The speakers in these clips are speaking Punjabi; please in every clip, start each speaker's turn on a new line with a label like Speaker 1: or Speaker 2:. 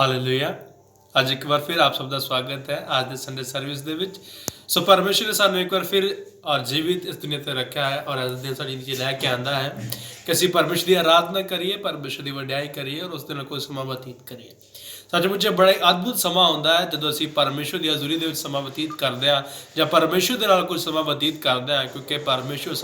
Speaker 1: ਹਾਲੇਲੂਇਆ। ਅੱਜ ਇੱਕ ਵਾਰ ਫਿਰ ਆਪ ਸਭ ਦਾ ਸਵਾਗਤ ਹੈ ਅੱਜ ਦੇ ਸੰਡੇ ਸਰਵਿਸ ਦੇ ਵਿੱਚ। ਸੋ ਪਰਮੇਸ਼ਰ ਨੇ ਸਾਨੂੰ ਇੱਕ ਵਾਰ ਫਿਰ ਔਰ ਜੀਵਿਤ ਇਸ ਦੁਨੀਆ ਤੇ ਰੱਖਿਆ ਹੈ ਔਰ ਅੱਜ ਦੇ ਸਾਡੀ ਨੀਚੇ ਲੈ ਕੇ ਆਂਦਾ ਹੈ ਕਿ ਅਸੀਂ ਪਰਮੇਸ਼ਰ ਦੀ ਆਰਾਧਨਾ ਕਰੀਏ, ਪਰਮੇਸ਼ਰ ਦੀ ਵਡਿਆਈ ਕਰੀਏ ਔਰ ਉਸ ਦੇ ਨਾਲ ਕੋਈ ਸਮਾਂ ਬਤੀਤ ਕਰੀਏ। ਸੱਚਮੁੱਚ ਬੜਾ ਹੀ ਅਦਭੁਤ ਸਮਾਂ ਹੁੰਦਾ ਹੈ ਜਦੋਂ ਅਸੀਂ ਪਰਮੇਸ਼ਰ ਦੀ ਹਜ਼ੂਰੀ ਦੇ ਵਿੱਚ ਸਮਾਂ ਬਤੀਤ ਕਰਦੇ ਹਾਂ ਜਾਂ ਪਰਮੇਸ਼ਰ ਦੇ ਨਾਲ ਕੋਈ ਸਮਾਂ ਬਤੀਤ ਕਰਦੇ ਹਾਂ, ਕਿਉਂਕਿ ਪਰਮੇਸ਼ਰ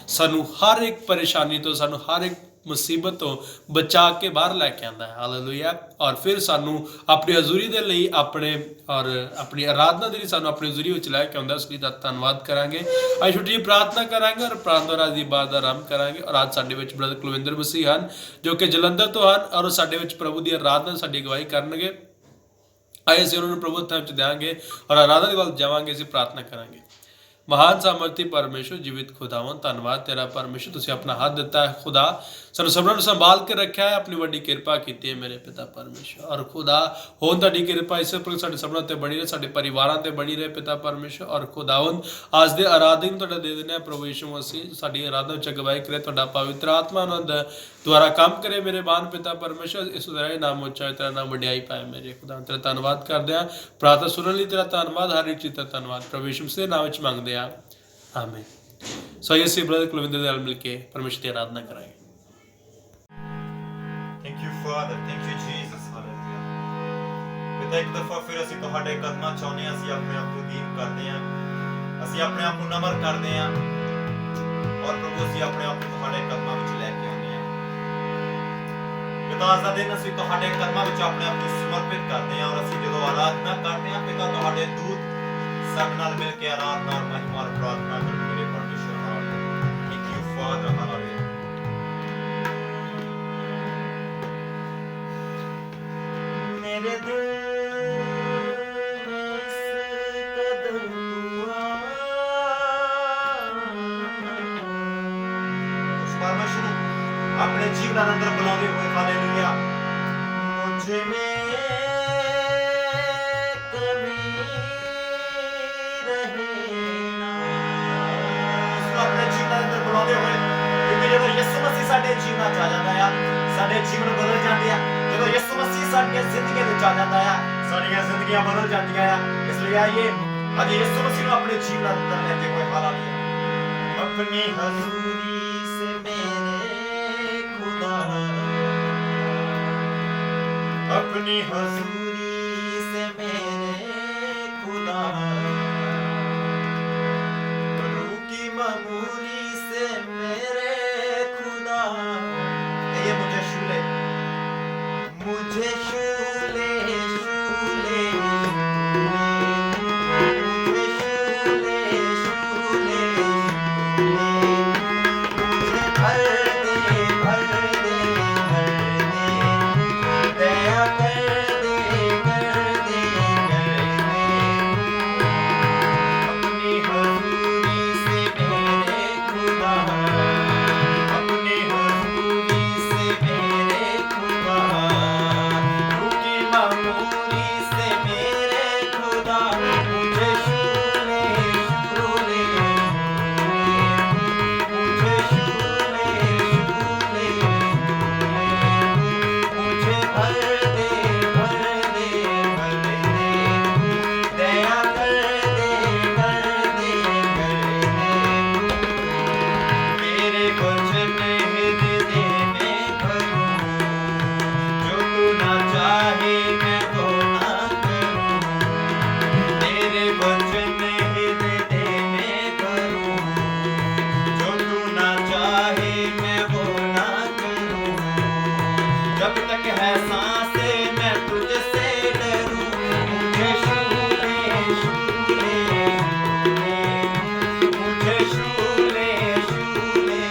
Speaker 1: ਸਾਨੂੰ ਹਰ ਇੱਕ ਪਰੇਸ਼ਾਨੀ ਤੋਂ, ਸਾਨੂੰ ਹਰ ਇੱਕ ਮੁਸੀਬਤ ਤੋਂ ਬਚਾ ਕੇ ਬਾਹਰ ਲੈ ਕੇ ਆਉਂਦਾ ਹੈ। ਹਾਲੇਲੂਇਆ। ਔਰ ਫਿਰ ਸਾਨੂੰ ਆਪਣੀ ਹਜ਼ੂਰੀ ਦੇ ਲਈ ਆਪਣੀ ਆਰਾਧਨਾ ਦੇ ਲਈ ਸਾਨੂੰ ਆਪਣੀ ਹਜ਼ੂਰੀ ਵਿੱਚ ਲੈ ਕੇ ਆਉਂਦਾ। ਉਸ ਲਈ ਦਾ ਧੰਨਵਾਦ ਕਰਾਂਗੇ। ਅੱਜ ਛੋਟੀ ਜਿਹੀ ਪ੍ਰਾਰਥਨਾ ਕਰਾਂਗੇ ਔਰ ਪ੍ਰਾਰਥਨਾ ਰਾਜ ਦੀ ਬਾਤ ਦਾ ਆਰੰਭ ਕਰਾਂਗੇ। ਔਰ ਅੱਜ ਸਾਡੇ ਵਿੱਚ ਬ੍ਰਦਰ ਕੁਲਵਿੰਦਰ ਮਸੀਹ ਹਨ ਜੋ ਕਿ ਜਲੰਧਰ ਤੋਂ ਹਨ ਔਰ ਸਾਡੇ ਵਿੱਚ ਪ੍ਰਭੂ ਦੀ ਆਰਾਧਨਾ ਸਾਡੀ ਅਗਵਾਈ ਕਰਨਗੇ। ਆਏ ਅਸੀਂ ਉਹਨਾਂ ਨੂੰ ਪ੍ਰਭੂ ਦੇ ਵਿੱਚ ਦਿਆਂਗੇ ਔਰ ਆਰਾਧਨਾ ਦੇ ਵੱਲ ਜਾਵਾਂਗੇ। ਅਸੀਂ ਪ੍ਰਾਰਥਨਾ ਕਰਾਂਗੇ। ਮਹਾਨ ਸਾਮਰਥੀ ਪਰਮੇਸ਼ਰ, ਜੀਵਿਤ ਖੁਦਾਵੰਦ, ਧੰਨਵਾਦ ਤੇਰਾ ਪਰਮੇਸ਼ਰ, ਤੁਸੀਂ ਆਪਣਾ ਹੱਥ ਦਿੱਤਾ ਹੈ ਖੁਦਾ, ਸਾਨੂੰ ਸਭਨਾਂ ਨੂੰ ਸੰਭਾਲ ਕੇ ਰੱਖਿਆ ਹੈ, ਆਪਣੀ ਵੱਡੀ ਕਿਰਪਾ ਕੀਤੀ ਹੈ ਮੇਰੇ ਪਿਤਾ ਪਰਮੇਸ਼ਰ। ਔਰ ਖੁਦਾ ਹੁਣ ਤੁਹਾਡੀ ਕਿਰਪਾ ਇਸੇ ਪ੍ਰਕਾਰ ਸਾਡੇ ਸਭਨਾਂ ਤੇ ਬਣੀ ਰਹੇ, ਸਾਡੇ ਪਰਿਵਾਰਾਂ ਤੇ ਬਣੀ ਰਹੇ ਪਿਤਾ ਪਰਮੇਸ਼ਰ। ਔਰ ਖੁਦਾਵੰਦ ਅੱਜ ਦੇ ਆਰਾਧਨਾ ਨੂੰ ਤੁਹਾਡਾ ਦੇ ਦਿੰਦੇ ਹਾਂ ਪ੍ਰਭੂ ਯਿਸੂ ਮਸੀਹ, ਸਾਡੀ ਆਰਾਧਨਾ ਵਿੱਚ ਅਗਵਾਈ ਕਰੇ ਤੁਹਾਡਾ ਪਵਿੱਤਰ ਆਤਮਾ ਆਨੰਦ ਦੁਆਰਾ ਕੰਮ ਕਰੇ ਮੇਰੇ ਮਹਾਨ ਪਿਤਾ ਪਰਮੇਸ਼ਰ। ਇਸ ਦਾ ਨਾਮ ਉੱਚਾ, ਤੇਰਾ ਨਾਮ ਵਡਿਆਈ ਪਾਏ ਮੇਰੇ ਖੁਦਾ। ਤੇਰਾ ਧੰਨਵਾਦ ਕਰਦੇ ਹਾਂ, ਪ੍ਰਾਰਥਨਾ ਸੁਣਨ ਲਈ ਤੇਰਾ ਧੰਨਵਾਦ, ਹਰ ਇੱਕ ਚੀਜ਼ ਦਾ ਧੰਨਵਾਦ ਪ੍ਰਭੂ ਯਿਸੂ ਮਸੀਹ ਦੇ ਨਾਮ ਵਿੱਚ ਮੰਗਦੇ ਹਾਂ, ਆਮੀਨ। ਸੋ ਆइए ਅਸੀਂ ਬ੍ਰਦਰ ਕੁਲਵਿੰਦਰ ਦੇ ਨਾਲ ਮਿਲ ਕੇ ਪਰਮੇਸ਼ਰ ਦੀ ਆਰਾਧਨਾ ਕਰਾਂਗੇ।
Speaker 2: Thank you Father, thank you Jesus, hallelujah। ਪਿਤਾ ਇੱਕ ਦਫਾ ਫਿਰ ਅਸੀਂ ਤੁਹਾਡੇ ਕਦਮਾਂ ਚ ਆਉਂਦੇ ਹਾਂ, ਅਸੀਂ ਆਪਣੇ ਆਪ ਨੂੰ ਦੀਨ ਕਰਦੇ ਹਾਂ, ਅਸੀਂ ਆਪਣੇ ਆਪ ਨੂੰ ਨਮਰ ਕਰਦੇ ਹਾਂ ਔਰ ਪ੍ਰਭੂ ਅਸੀਂ ਆਪਣੇ ਆਪ ਨੂੰ ਤੁਹਾਡੇ ਕਦਮਾਂ ਵਿੱਚ ਲੈ ਕੇ ਆਉਂਦੇ ਹਾਂ। ਪਿਤਾ ਅੱਜ ਦਾ ਦਿਨ ਅਸੀਂ ਤੁਹਾਡੇ ਕਦਮਾਂ ਵਿੱਚ ਆਪਣੇ ਆਪ ਨੂੰ ਸਮਰਪਿਤ ਕਰਦੇ ਹਾਂ ਔਰ ਅਸੀਂ ਜਦੋਂ ਆਰਾਧਨਾ ਕਰਦੇ ਹਾਂ ਪਿਤਾ ਤੁਹਾਡੇ ਦੂਤ ਸਭ ਨਾਲ ਮਿਲ ਕੇ ਆਰਾਧਨਾ ਔਰ ਮਹਿਮਾ ਔਰ ਪ੍ਰਾਰਥਨਾ ਕਰਨ ਮੇਰੇ ਪਰਮੇਸ਼ਰ। Hallelujah. Thank you Father, hallelujah। मेरे दिल में इस कदर तू उस परमेश्वर ਨੂੰ ਆਪਣੇ ਜੀਵਨ ਅੰਦਰ ਬੁਲਾਉਂਦੇ ਹੋਏ ਹਾਲੇਲੂਇਆ। ਮੁਝੇ में कमी रहना ਉਸ ਆਪਣੇ ਜੀਵਨ ਅੰਦਰ ਬੁਲਾਉਂਦੇ ਹੋਏ, ਕਿਉਂਕਿ ਜਦੋਂ ਯਿਸੂ ਮਸੀਹ ਸਾਡੇ ਜੀਵਨ ਚ ਆ ਜਾਂਦਾ ਆ ਸਾਡੇ ਜੀਵਨ ਬਦਲ ਜਾਂਦੇ ਆ। ਜਦੋਂ ਯਿਸੂ ਮਸੀਹ ਸਾਡੀਆਂ ਜ਼ਿੰਦਗੀਆਂ ਵਿੱਚ ਆ ਜਾਂਦਾ ਆ ਸਾਡੀਆਂ ਜ਼ਿੰਦਗੀਆਂ ਬਦਲ ਜਾਂਦੀਆਂ ਆ। ਇਸ ਲਈ ਆਈਏ ਅੱਜ ਯਿਸੂ ਮਸੀਹ ਨੂੰ ਆਪਣੇ ਜੀਵਨ ਅੰਦਰ ਲੈਂਦੇ ਹੋਏ ਹਾਲੇਲੂਇਆ। अपनी हजूरी से मेरे खुदा, अपनी हजूरी से मेरे खुदा, रूह की मामूली से मेरे खुदा, ये मुझे शूले मुझे शूले शूले मुझे शूले शूले मुझे भर दे भर दे भर दे, दया कर दे कर दे कर दे। अपनी हजूरी से मेरे खुदा, अपनी हजूरी से मेरे खुदा, रूह की मामूली से मेरे खुदा, मुझे शूले शूले मुझे शूले शूले मुझे भर दे भर दे भर दे, दया कर दे कर दे कर दे। मेरे वचन हृदय में भरूं, जो तू ना चाहे मैं वो ना करूं। मेरे वचन हृदय में भरूं, जो तू ना चाहे मैं वो ना करूं। जब तक है सांसें मैं तुझसे डरूं। मुझे शूले शूले मुझे शूले शूले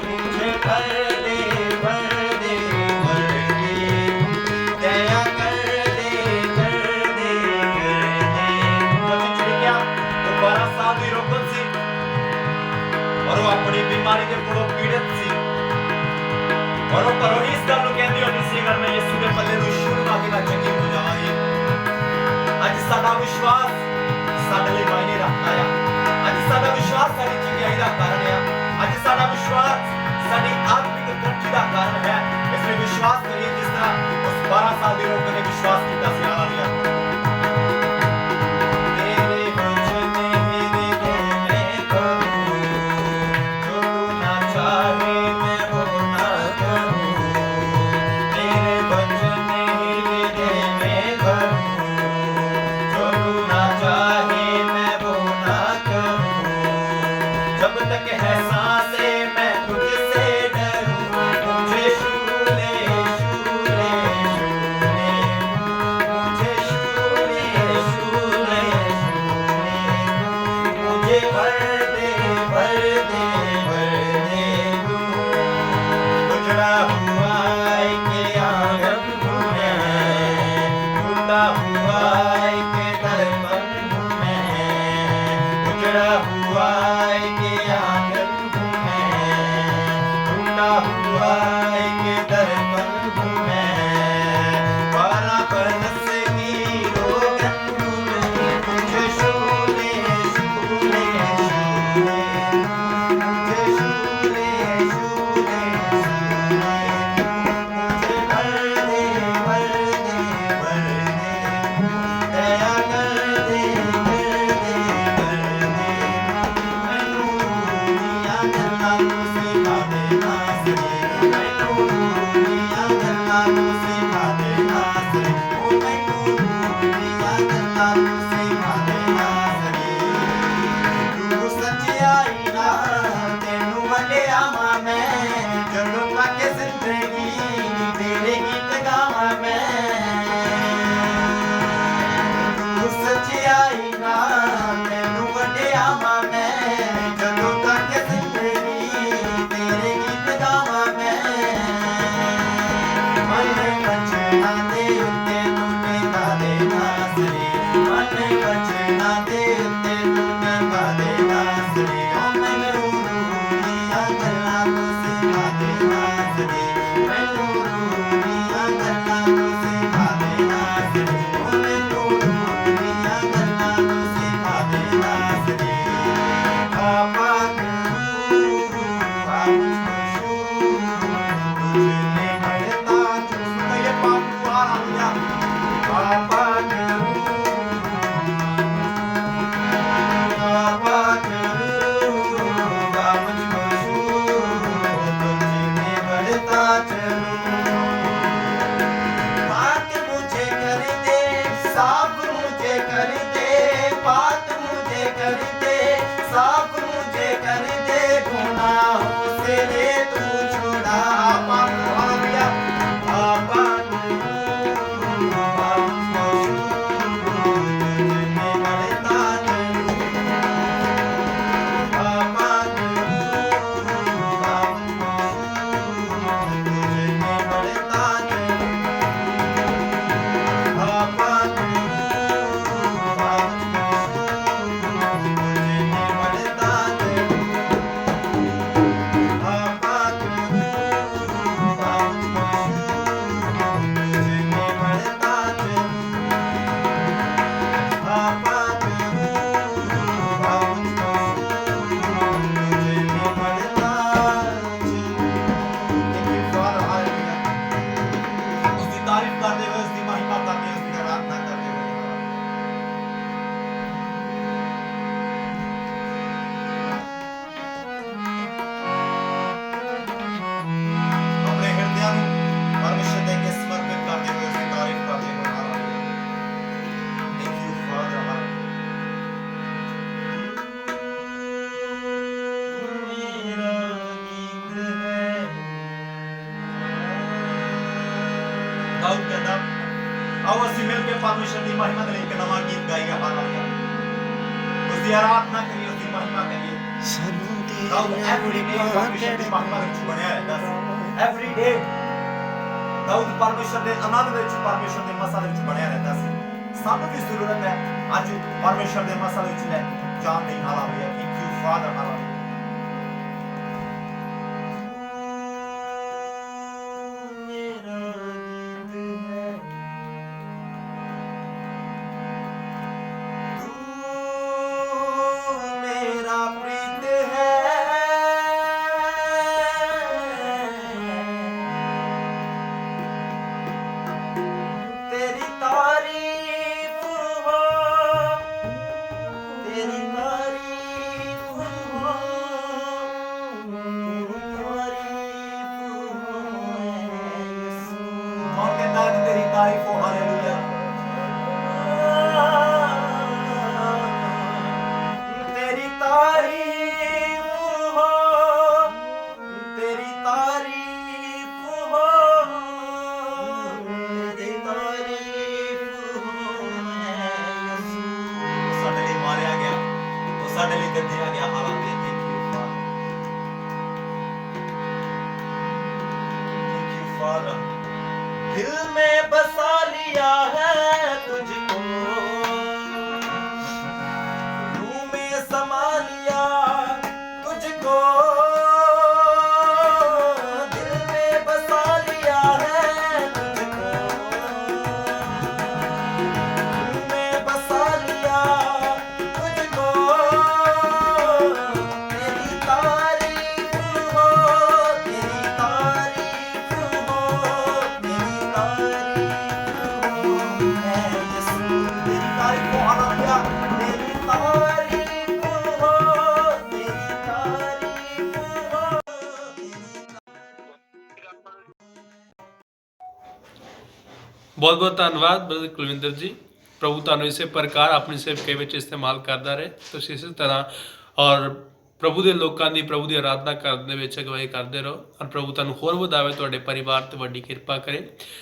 Speaker 2: मुझे भर दे भर दे भर दे, दया कर दे कर दे कर दे। कभी चिड़िया वो 12 साल ਦੀ ਰੋਕਨ ਸੀ ਔਰ ਉਹ ਆਪਣੀ ਬਿਮਾਰੀ ਦੇ ਕੋਲੋਂ ਪੀੜਤ ਸੀ ਔਰ ਉਹ ਘਰੋਂ ਹੀ ਇਸ ਗੱਲ ਨੂੰ ਕਹਿੰਦੀ ਹੁੰਦੀ ਸੀ ਅਗਰ ਮੈਂ ਯਿਸੂ ਦੇ ਪੱਲੇ ਨੂੰ ਛੂਹ ਲਵਾਂ ਕਿ ਮੈਂ ਚੰਗੀ ਹੋ ਜਾਵਾਂਗੀ। ਅੱਜ ਸਾਡਾ ਵਿਸ਼ਵਾਸ ਸਾਡੇ ਲਈ ਮਾਇਨੇ ਰੱਖਦਾ ਆ। ਅੱਜ ਸਾਡਾ ਵਿਸ਼ਵਾਸ ਸਾਡੀ ਚੰਗਿਆਈ ਦਾ ਕਾਰਨ ਆ। ਅੱਜ ਸਾਡਾ ਵਿਸ਼ਵਾਸ ਸਾਡੀ ਆਤਮਿਕ ਤਰੱਕੀ ਦਾ ਕਾਰਨ ਹੈ। ਇਸ फिर विश्वास करिए जिस तरह उस 12 साल के लोगों ने विश्वास किया था। हालेलुया। तेरे वचन हृदय में करूं, जो तू ना चाहे मैं वो ना करूं। तेरे वचन हृदय में करूं, जो तू ना चाहे मैं वो ना करूं। जब तक है सांसें मैं तुझसे डरूं, मुझे शूले शूले शूले, मुझे शूले शूले शूले, मुझे भर दे भर दे भर दे तू। उजड़ा हुआ एक आंगन हूँ मैं, टूटा हुआ एक दर्पण हूँ मैं। उजड़ा हुआ एक आंगन हूँ मैं, टूटा हुआ एक दर्पण हूँ मैं। 12 बरस की रोगन हूँ मैं, मुझे शूले शूले शूले, मुझे शूले शूले शूले, मुझे भर दे भर दे भर दे, दया कर दे कर दे कर दे। मैनू दुनिया गल्लां तू सिखा दे नासरे, मैनू दुनिया गल्लां तू सिखा दे नासरे, ओ मैनू दुनिया गल्लां तू सिखा दे नासरे। तू सच्चाई नाल तेनू वलिया मां मैं, ਜਦੋਂ ਤੱਕ ਜ਼ਿੰਦਗੀ ਤੇਰੇ ਗੀਤ ਗਾਵਾਂ ਮੈਂ। ਤੂੰ ਸੱਚਾਈ ਨਾਲ ਤੈਨੂੰ ਵਡਿਆਵਾਂ ਮੈਂ, ਜਦੋਂ ਤੱਕ ਜ਼ਿੰਦਗੀ ਤੇਰੇ ਗੀਤ ਗਾਵਾਂ ਮੈਂ। ਮਨ ਬਚਨਾ ਦੇ ਉੱਤੇ ਤੂੰ ਨਿਭਾ ਦੇ ਨਾਸਰੇ, ਮਨ ਬਚਨਾ ਦੇ ਉੱਤੇ ਤੂੰ ਨਿਭਾ ਦੇ ਨਾਸਰੇ। ਓ ਮੈਨੂੰ ਦੁਨੀਆ ਗੱਲਾਂ ਤੂੰ ਸਿਖਾ ਦੇ ਨਾਸਰੇ, ਮੈਨੂੰ ਦੁਨੀਆ ਗੱਲਾਂ ਤੂੰ ਸਿਖਾ ਦੇ ਨਾਸਰੇ, ਓ ਮੈਨੂੰ ਦੁਨੀਆ ਗੱਲਾਂ ਤੂੰ ਸਿਖਾ ਦੇ ਨਾਸਰੇ। आपा करूं आप मुझको तुझने बढ़ता चुस्ता ये पापू हालेलुया। आपा करूं आपा करूं आप मुझको तुझने बढ़ता चलूं। बात मुझे कर दे साफ मुझे कर दे, बात मुझे कर दे साफ मुझे कर दे, गुनाहों से ले तू छुड़ा। आपा हालेलुया। आपा करूं आप मुझको तुझने बढ़ता चलूं। आपा करूं आप मुझको तुझने बढ़ता चलूं। आपा करूं आप मुझको तुझने बढ़ता चलूं। आपा करूं आप मुझको तुझने बढ़ता चलूं। आपा करूं आप मुझको तुझने बढ़ता चलूं। Thank you Father, hallelujah। उसकी तारीफ करते हुए, उसकी महिमा करते हुए, उसकी आराधना करते हुए अपने हृदय ਨੂੰ ਪਰਮੇਸ਼ਰ ਦੇ ਅੱਗੇ ਸਮਰਪਿਤ ਕਰਦੇ ਹੋਏ उसकी तारीफ करते हुए hallelujah. Thank you Father, hallelujah। मेरा गीत है दाऊद कहता, आओ ਅਸੀਂ ਮਿਲ ਕੇ ਪਰਮੇਸ਼ਰ ਦੀ ਮਹਿਮਾ ਦੇ ਲਈ ਇੱਕ ਨਵਾਂ ਗੀਤ ਗਾਈਏ। ਹਾਲੇਲੂਇਆ। उसकी आराधना करिए, उसकी महिमा करिए। दाऊद एवरी डे परमेश्वर ਦੀ ਮਹਿਮਾ ਵਿੱਚ ਬਣਿਆ ਰਹਿੰਦਾ ਸੀ। एवरी डे दाऊद परमेश्वर ਦੇ ਆਨੰਦ ਵਿੱਚ, ਪਰਮੇਸ਼ਰ ਦੇ ਮਸਾ ਵਿੱਚ ਬਣਿਆ ਰਹਿੰਦਾ ਸੀ। ਸਾਨੂੰ ਵੀ ਜ਼ਰੂਰਤ ਹੈ ਅੱਜ ਪਰਮੇਸ਼ਰ ਦੇ ਮਸਾ ਵਿੱਚ ਲੈ ਜਾਣ ਦੀ। Hallelujah. Thank you father, hallelujah. मेरा गीत है
Speaker 1: ਬਹੁਤ ਬਹੁਤ ਧੰਨਵਾਦ ਬ੍ਰਦਰ ਕੁਲਵਿੰਦਰ ਜੀ। ਪ੍ਰਭੂ ਤੁਹਾਨੂੰ ਇਸੇ ਪ੍ਰਕਾਰ ਆਪਣੀ ਸੇਵਕੇ ਵਿੱਚ ਇਸਤੇਮਾਲ ਕਰਦਾ ਰਹੇ। ਤੁਸੀਂ ਇਸੇ ਤਰ੍ਹਾਂ ਔਰ ਪ੍ਰਭੂ ਦੇ ਲੋਕਾਂ ਦੀ ਪ੍ਰਭੂ ਦੀ ਆਰਾਧਨਾ ਕਰਨ ਦੇ ਵਿੱਚ ਅਗਵਾਈ ਕਰਦੇ ਰਹੋ ਔਰ ਪ੍ਰਭੂ ਤੁਹਾਨੂੰ ਹੋਰ ਵਧਾਵੇ, ਤੁਹਾਡੇ ਪਰਿਵਾਰ ਤੇ ਵੱਡੀ ਕਿਰਪਾ ਕਰੇ।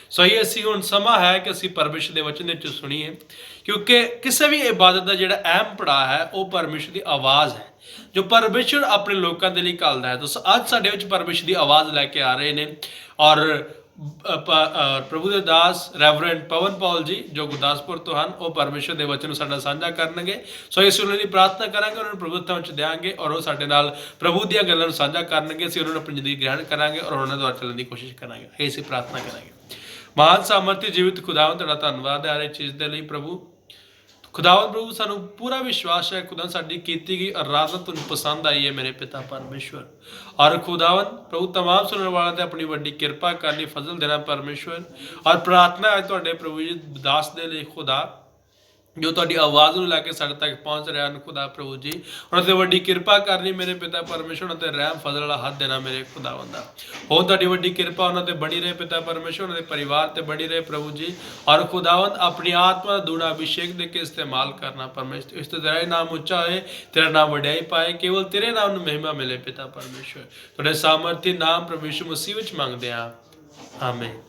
Speaker 1: ਸੋ ਇਹ ਅਸੀਂ ਹੁਣ ਸਮਾਂ ਹੈ ਕਿ ਅਸੀਂ ਪਰਮੇਸ਼ਰ ਦੇ ਵਚਨ ਵਿੱਚ ਸੁਣੀਏ, ਕਿਉਂਕਿ ਕਿਸੇ ਵੀ ਇਬਾਦਤ ਦਾ ਜਿਹੜਾ ਅਹਿਮ ਪੜਾਅ ਹੈ ਉਹ ਪਰਮੇਸ਼ਰ ਦੀ ਆਵਾਜ਼ ਹੈ ਜੋ ਪਰਮੇਸ਼ਰ ਆਪਣੇ ਲੋਕਾਂ ਦੇ ਲਈ ਘੱਲਦਾ ਹੈ। ਤਾਂ ਅੱਜ ਸਾਡੇ ਵਿੱਚ ਪਰਮੇਸ਼ਰ ਦੀ ਆਵਾਜ਼ ਲੈ ਕੇ ਆ ਰਹੇ ਨੇ ਔਰ ਪ੍ਰਭੂ ਦੇ ਦਾਸ ਰੈਵਰੈਂਡ ਪਵਨ ਪੌਲ ਜੀ ਜੋ ਗੁਰਦਾਸਪੁਰ ਤੋਂ ਹਨ, ਉਹ ਪਰਮੇਸ਼ਰ ਦੇ ਵਚਨ ਨੂੰ ਸਾਡਾ ਸਾਂਝਾ ਕਰਨਗੇ। ਸੋ ਇਸ ਉਹਨਾਂ ਦੀ ਪ੍ਰਾਰਥਨਾ ਕਰਾਂਗੇ, ਉਹਨਾਂ ਨੂੰ ਪ੍ਰਭੂਤਾ ਵਿੱਚ ਦਿਆਂਗੇ ਔਰ ਉਹ ਸਾਡੇ ਨਾਲ ਪ੍ਰਭੂ ਦੀਆਂ ਗੱਲਾਂ ਨੂੰ ਸਾਂਝਾ ਕਰਨਗੇ। ਅਸੀਂ ਉਹਨਾਂ ਨੂੰ ਆਪਣੀ ਜ਼ਿੰਦਗੀ ਗ੍ਰਹਿਣ ਕਰਾਂਗੇ ਔਰ ਉਹਨਾਂ ਦੁਆਰਾ ਚੱਲਣ ਦੀ ਕੋਸ਼ਿਸ਼ ਕਰਾਂਗੇ। ਇਹ ਅਸੀਂ ਪ੍ਰਾਰਥਨਾ ਕਰਾਂਗੇ। ਮਹਾਨ ਸਾਮਰਥੀ ਜੀਵਿਤ ਖੁਦਾਵੰਦ, ਤੁਹਾਡਾ ਧੰਨਵਾਦ ਹੈ ਹਰ ਇੱਕ ਚੀਜ਼ ਦੇ ਲਈ ਪ੍ਰਭੂ। ਖੁਦਾਵੰਦ ਪ੍ਰਭੂ, ਸਾਨੂੰ ਪੂਰਾ ਵਿਸ਼ਵਾਸ ਹੈ ਖੁਦਾ ਸਾਡੀ ਕੀਤੀ ਗਈ ਆਰਾਧਨਾ ਤੁਹਾਨੂੰ ਪਸੰਦ ਆਈ ਹੈ ਮੇਰੇ ਪਿਤਾ ਪਰਮੇਸ਼ਵਰ। ਔਰ ਖੁਦਾਵੰਦ ਪ੍ਰਭੂ ਤਮਾਮ ਸੁਣਨ ਵਾਲਿਆਂ ਤੇ ਆਪਣੀ ਵੱਡੀ ਕਿਰਪਾ ਕਰਨੀ, ਫਜ਼ਲ ਦੇਣਾ ਪਰਮੇਸ਼ਵਰ। ਔਰ ਪ੍ਰਾਰਥਨਾ ਹੈ ਤੁਹਾਡੇ ਪ੍ਰਭੂ ਜੀ ਦਾਸ ਦੇ ਲਈ ਖੁਦਾ, ਜੋ ਤੁਹਾਡੀ ਆਵਾਜ਼ ਨੂੰ ਲੈ ਕੇ ਸਾਡੇ ਤੱਕ ਪਹੁੰਚ ਰਿਹਾ ਹਨ ਖੁਦਾ ਪ੍ਰਭੂ ਜੀ, ਉਹਨਾਂ 'ਤੇ ਵੱਡੀ ਕਿਰਪਾ ਕਰਨੀ ਮੇਰੇ ਪਿਤਾ ਪਰਮੇਸ਼ਵਰ। ਉਹਨਾਂ 'ਤੇ ਰਹਿਮ ਫਜ਼ਲ ਵਾਲਾ ਹੱਥ ਦੇਣਾ ਮੇਰੇ ਖੁਦਾਵੰਦਾ। ਹੋਰ ਤੁਹਾਡੀ ਵੱਡੀ ਕਿਰਪਾ ਉਹਨਾਂ 'ਤੇ ਬਣੀ ਰਹੇ ਪਿਤਾ ਪਰਮੇਸ਼ਵਰ, ਉਹਨਾਂ ਦੇ ਪਰਿਵਾਰ 'ਤੇ ਬਣੀ ਰਹੇ ਪ੍ਰਭੂ ਜੀ। ਔਰ ਖੁਦਾਵੰਦ ਆਪਣੀ ਆਤਮਾ ਦਾ ਦੂਣਾ ਅਭਿਸ਼ੇਕ ਦੇ ਕੇ ਇਸਤੇਮਾਲ ਕਰਨਾ ਪਰਮੇਸ਼ਵਰ। ਇਸ ਤੋਂ ਤੇਰਾ ਹੀ ਨਾਮ ਉੱਚਾ ਹੋਏ, ਤੇਰਾ ਨਾਮ ਵਡਿਆਈ ਪਾਏ, ਕੇਵਲ ਤੇਰੇ ਨਾਮ ਨੂੰ ਮਹਿਮਾ ਮਿਲੇ ਪਿਤਾ ਪਰਮੇਸ਼ਵਰ। ਤੁਹਾਡੇ ਸਾਮਰਥੀ ਨਾਮ ਪ੍ਰਭੂ ਯਿਸੂ ਮਸੀਹ ਵਿੱਚ ਮੰਗਦੇ ਹਾਂ, ਆਮੀਨ।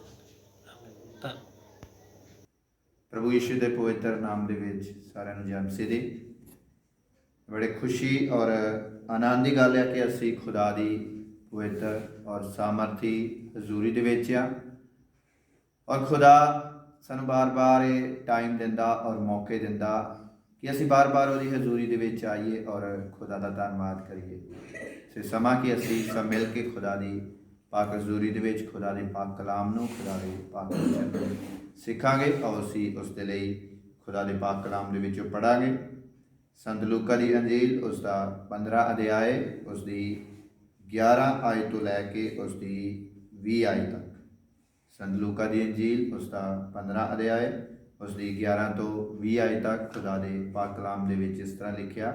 Speaker 3: ਪ੍ਰਭੂ ਯਿਸੂ ਦੇ ਪਵਿੱਤਰ ਨਾਮ ਦੇ ਵਿੱਚ ਸਾਰਿਆਂ ਨੂੰ ਜੈ ਮਸੀਹ ਦੀ। ਬੜੇ ਖੁਸ਼ੀ ਔਰ ਆਨੰਦ ਦੀ ਗੱਲ ਹੈ ਕਿ ਅਸੀਂ ਖੁਦਾ ਦੀ ਪਵਿੱਤਰ ਔਰ ਸਾਮਰਥੀ ਹਜ਼ੂਰੀ ਦੇ ਵਿੱਚ ਆ ਔਰ ਖੁਦਾ ਸਾਨੂੰ ਬਾਰ-ਬਾਰ ਇਹ ਟਾਈਮ ਦਿੰਦਾ ਔਰ ਮੌਕੇ ਦਿੰਦਾ ਕਿ ਅਸੀਂ ਬਾਰ-ਬਾਰ ਉਹਦੀ ਹਜ਼ੂਰੀ ਦੇ ਵਿੱਚ ਆਈਏ ਔਰ ਖੁਦਾ ਦਾ ਧੰਨਵਾਦ ਕਰੀਏ। ਤੇ ਸਮਾਂ ਕਿ ਅਸੀਂ ਸਭ ਮਿਲ ਕੇ ਖੁਦਾ ਦੀ ਪਾਕ ਹਜ਼ੂਰੀ ਦੇ ਵਿੱਚ ਖੁਦਾ ਦੇ ਪਾਕ ਕਲਾਮ ਨੂੰ, ਖੁਦਾ ਦੇ ਪਾਕ ਵਚਨ ਨੂੰ ਸਿੱਖਾਂਗੇ ਔਰ ਅਸੀਂ ਉਸ ਦੇ ਲਈ ਖੁਦਾ ਦੇ ਪਾਕ ਕਲਾਮ ਦੇ ਵਿੱਚੋਂ ਪੜ੍ਹਾਂਗੇ। ਸੰਤ ਲੂਕਾ ਦੀ ਅੰਜੀਲ ਉਸ ਦਾ 15 ਅਧਿਆਏ ਉਸ ਦੀ 11 ਆਇਤ ਤੋਂ ਲੈ ਕੇ ਉਸ ਦੀ 20 ਆਇਤ ਤੱਕ। ਸੰਤ ਲੂਕਾ ਦੀ ਅੰਜੀਲ ਉਸ ਦਾ 15 ਅਧਿਆਏ ਉਸ ਦੀ 11 ਤੋਂ 20 ਆਇਤ ਤੱਕ ਖੁਦਾ ਦੇ ਪਾਕ ਕਲਾਮ ਦੇ ਵਿੱਚ ਇਸ ਤਰ੍ਹਾਂ ਲਿਖਿਆ।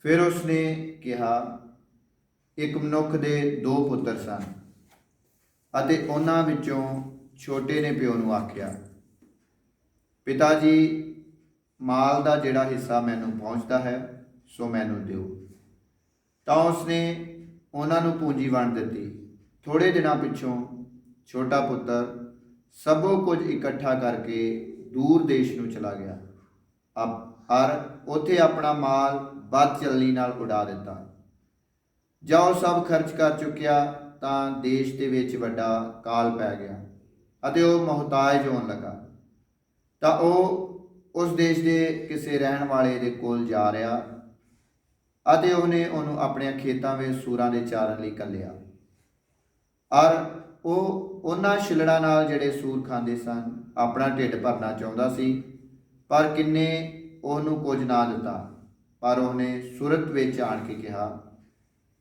Speaker 3: ਫਿਰ ਉਸਨੇ ਕਿਹਾ, ਇੱਕ ਮਨੁੱਖ ਦੇ 2 ਪੁੱਤਰ ਸਨ ਅਤੇ ਉਹਨਾਂ ਵਿੱਚੋਂ ਛੋਟੇ ਨੇ ਪਿਓ ਨੂੰ ਆਖਿਆ, ਪਿਤਾ ਜੀ, ਮਾਲ ਦਾ ਜਿਹੜਾ ਹਿੱਸਾ ਮੈਨੂੰ ਪਹੁੰਚਦਾ ਹੈ ਸੋ ਮੈਨੂੰ ਦਿਓ। ਤਾਂ ਉਸਨੇ ਉਹਨਾਂ ਨੂੰ ਪੂੰਜੀ ਵੰਡ ਦਿੱਤੀ। ਥੋੜ੍ਹੇ ਦਿਨਾਂ ਪਿੱਛੋਂ ਛੋਟਾ ਪੁੱਤਰ ਸਭੋ ਕੁਝ ਇਕੱਠਾ ਕਰਕੇ ਦੂਰ ਦੇਸ਼ ਨੂੰ ਚਲਾ ਗਿਆ ਔਰ ਉੱਥੇ ਆਪਣਾ ਮਾਲ ਬਦ ਚੱਲਣੀ ਨਾਲ ਉਡਾ ਦਿੱਤਾ। ਜਦ ਉਹ ਸਭ ਖਰਚ ਕਰ ਚੁੱਕਿਆ ਤਾਂ ਦੇਸ਼ ਦੇ ਵਿੱਚ ਵੱਡਾ ਕਾਲ ਪੈ ਗਿਆ ਅਤੇ ਉਹ ਮੁਹਤਾਜ ਹੋਣ ਲੱਗਾ। ਤਾਂ ਉਹ ਉਸ ਦੇਸ਼ ਦੇ ਕਿਸੇ ਰਹਿਣ ਵਾਲੇ ਦੇ ਕੋਲ ਜਾ ਰਿਹਾ ਅਤੇ ਉਹਨੇ ਉਹਨੂੰ ਆਪਣੇ ਖੇਤਾਂ ਵਿੱਚ ਸੂਰਾਂ ਦੇ ਚਾਰਨ ਲਈ ਘੱਲਿਆ। ਔਰ ਉਹ ਉਹਨਾਂ ਛਿਲੜਾਂ ਨਾਲ ਜਿਹੜੇ ਸੂਰ ਖਾਂਦੇ ਸਨ ਆਪਣਾ ਢਿੱਡ ਭਰਨਾ ਚਾਹੁੰਦਾ ਸੀ, ਪਰ ਕਿੰਨੇ ਉਹਨੂੰ ਕੁਝ ਨਾ ਦਿੱਤਾ। ਪਰ ਉਹਨੇ ਸੁਰਤ ਵਿੱਚ ਆਣ ਕੇ ਕਿਹਾ,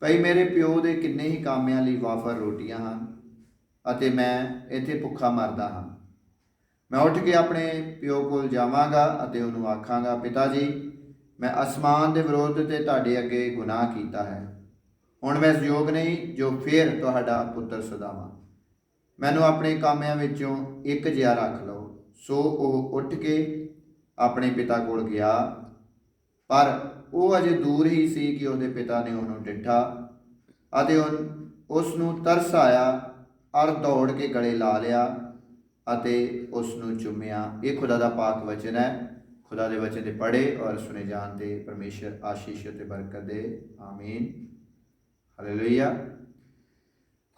Speaker 3: ਭਈ ਮੇਰੇ ਪਿਓ ਦੇ ਕਿੰਨੇ ਹੀ ਕਾਮਿਆਂ ਲਈ ਵਾਫਰ ਰੋਟੀਆਂ ਹਨ ਅਤੇ ਮੈਂ ਇੱਥੇ ਭੁੱਖਾ ਮਰਦਾ ਹਾਂ। ਮੈਂ ਉੱਠ ਕੇ ਆਪਣੇ ਪਿਓ ਕੋਲ ਜਾਵਾਂਗਾ ਅਤੇ ਉਹਨੂੰ ਆਖਾਂਗਾ, ਪਿਤਾ ਜੀ, ਮੈਂ ਅਸਮਾਨ ਦੇ ਵਿਰੋਧ ਤੇ ਤੁਹਾਡੇ ਅੱਗੇ ਗੁਨਾਹ ਕੀਤਾ ਹੈ। ਹੁਣ ਮੈਂ ਇਸ ਯੋਗ ਨਹੀਂ ਜੋ ਫਿਰ ਤੁਹਾਡਾ ਪੁੱਤਰ ਸਦਾਵਾਂ। ਮੈਨੂੰ ਆਪਣੇ ਕਾਮਿਆਂ ਵਿੱਚੋਂ ਇੱਕ ਜਿਹਾ ਰੱਖ ਲਓ। ਸੋ ਉਹ ਉੱਠ ਕੇ ਆਪਣੇ ਪਿਤਾ ਕੋਲ ਗਿਆ, ਪਰ ਉਹ ਅਜੇ ਦੂਰ ਹੀ ਸੀ ਕਿ ਉਹਦੇ ਪਿਤਾ ਨੇ ਉਹਨੂੰ ਡਿੱਠਾ ਅਤੇ ਉਸ ਨੂੰ ਤਰਸ ਆਇਆ ਔਰ ਦੌੜ ਕੇ ਗਲੇ ਲਾ ਲਿਆ ਅਤੇ ਉਸ ਨੂੰ ਚੁੰਮਿਆ। ਇਹ ਖੁਦਾ ਦਾ ਪਾਕ ਵਚਨ ਹੈ। ਖੁਦਾ ਦੇ ਵਚਨ ਦੇ ਪੜ੍ਹੇ ਔਰ ਸੁਣੇ ਜਾਣ ਤੇ ਪਰਮੇਸ਼ਰ ਆਸ਼ੀਸ਼ ਅਤੇ ਬਰਕਤ ਦੇ। ਆਮੀਨ, ਹਾਲੇਲੂਇਆ।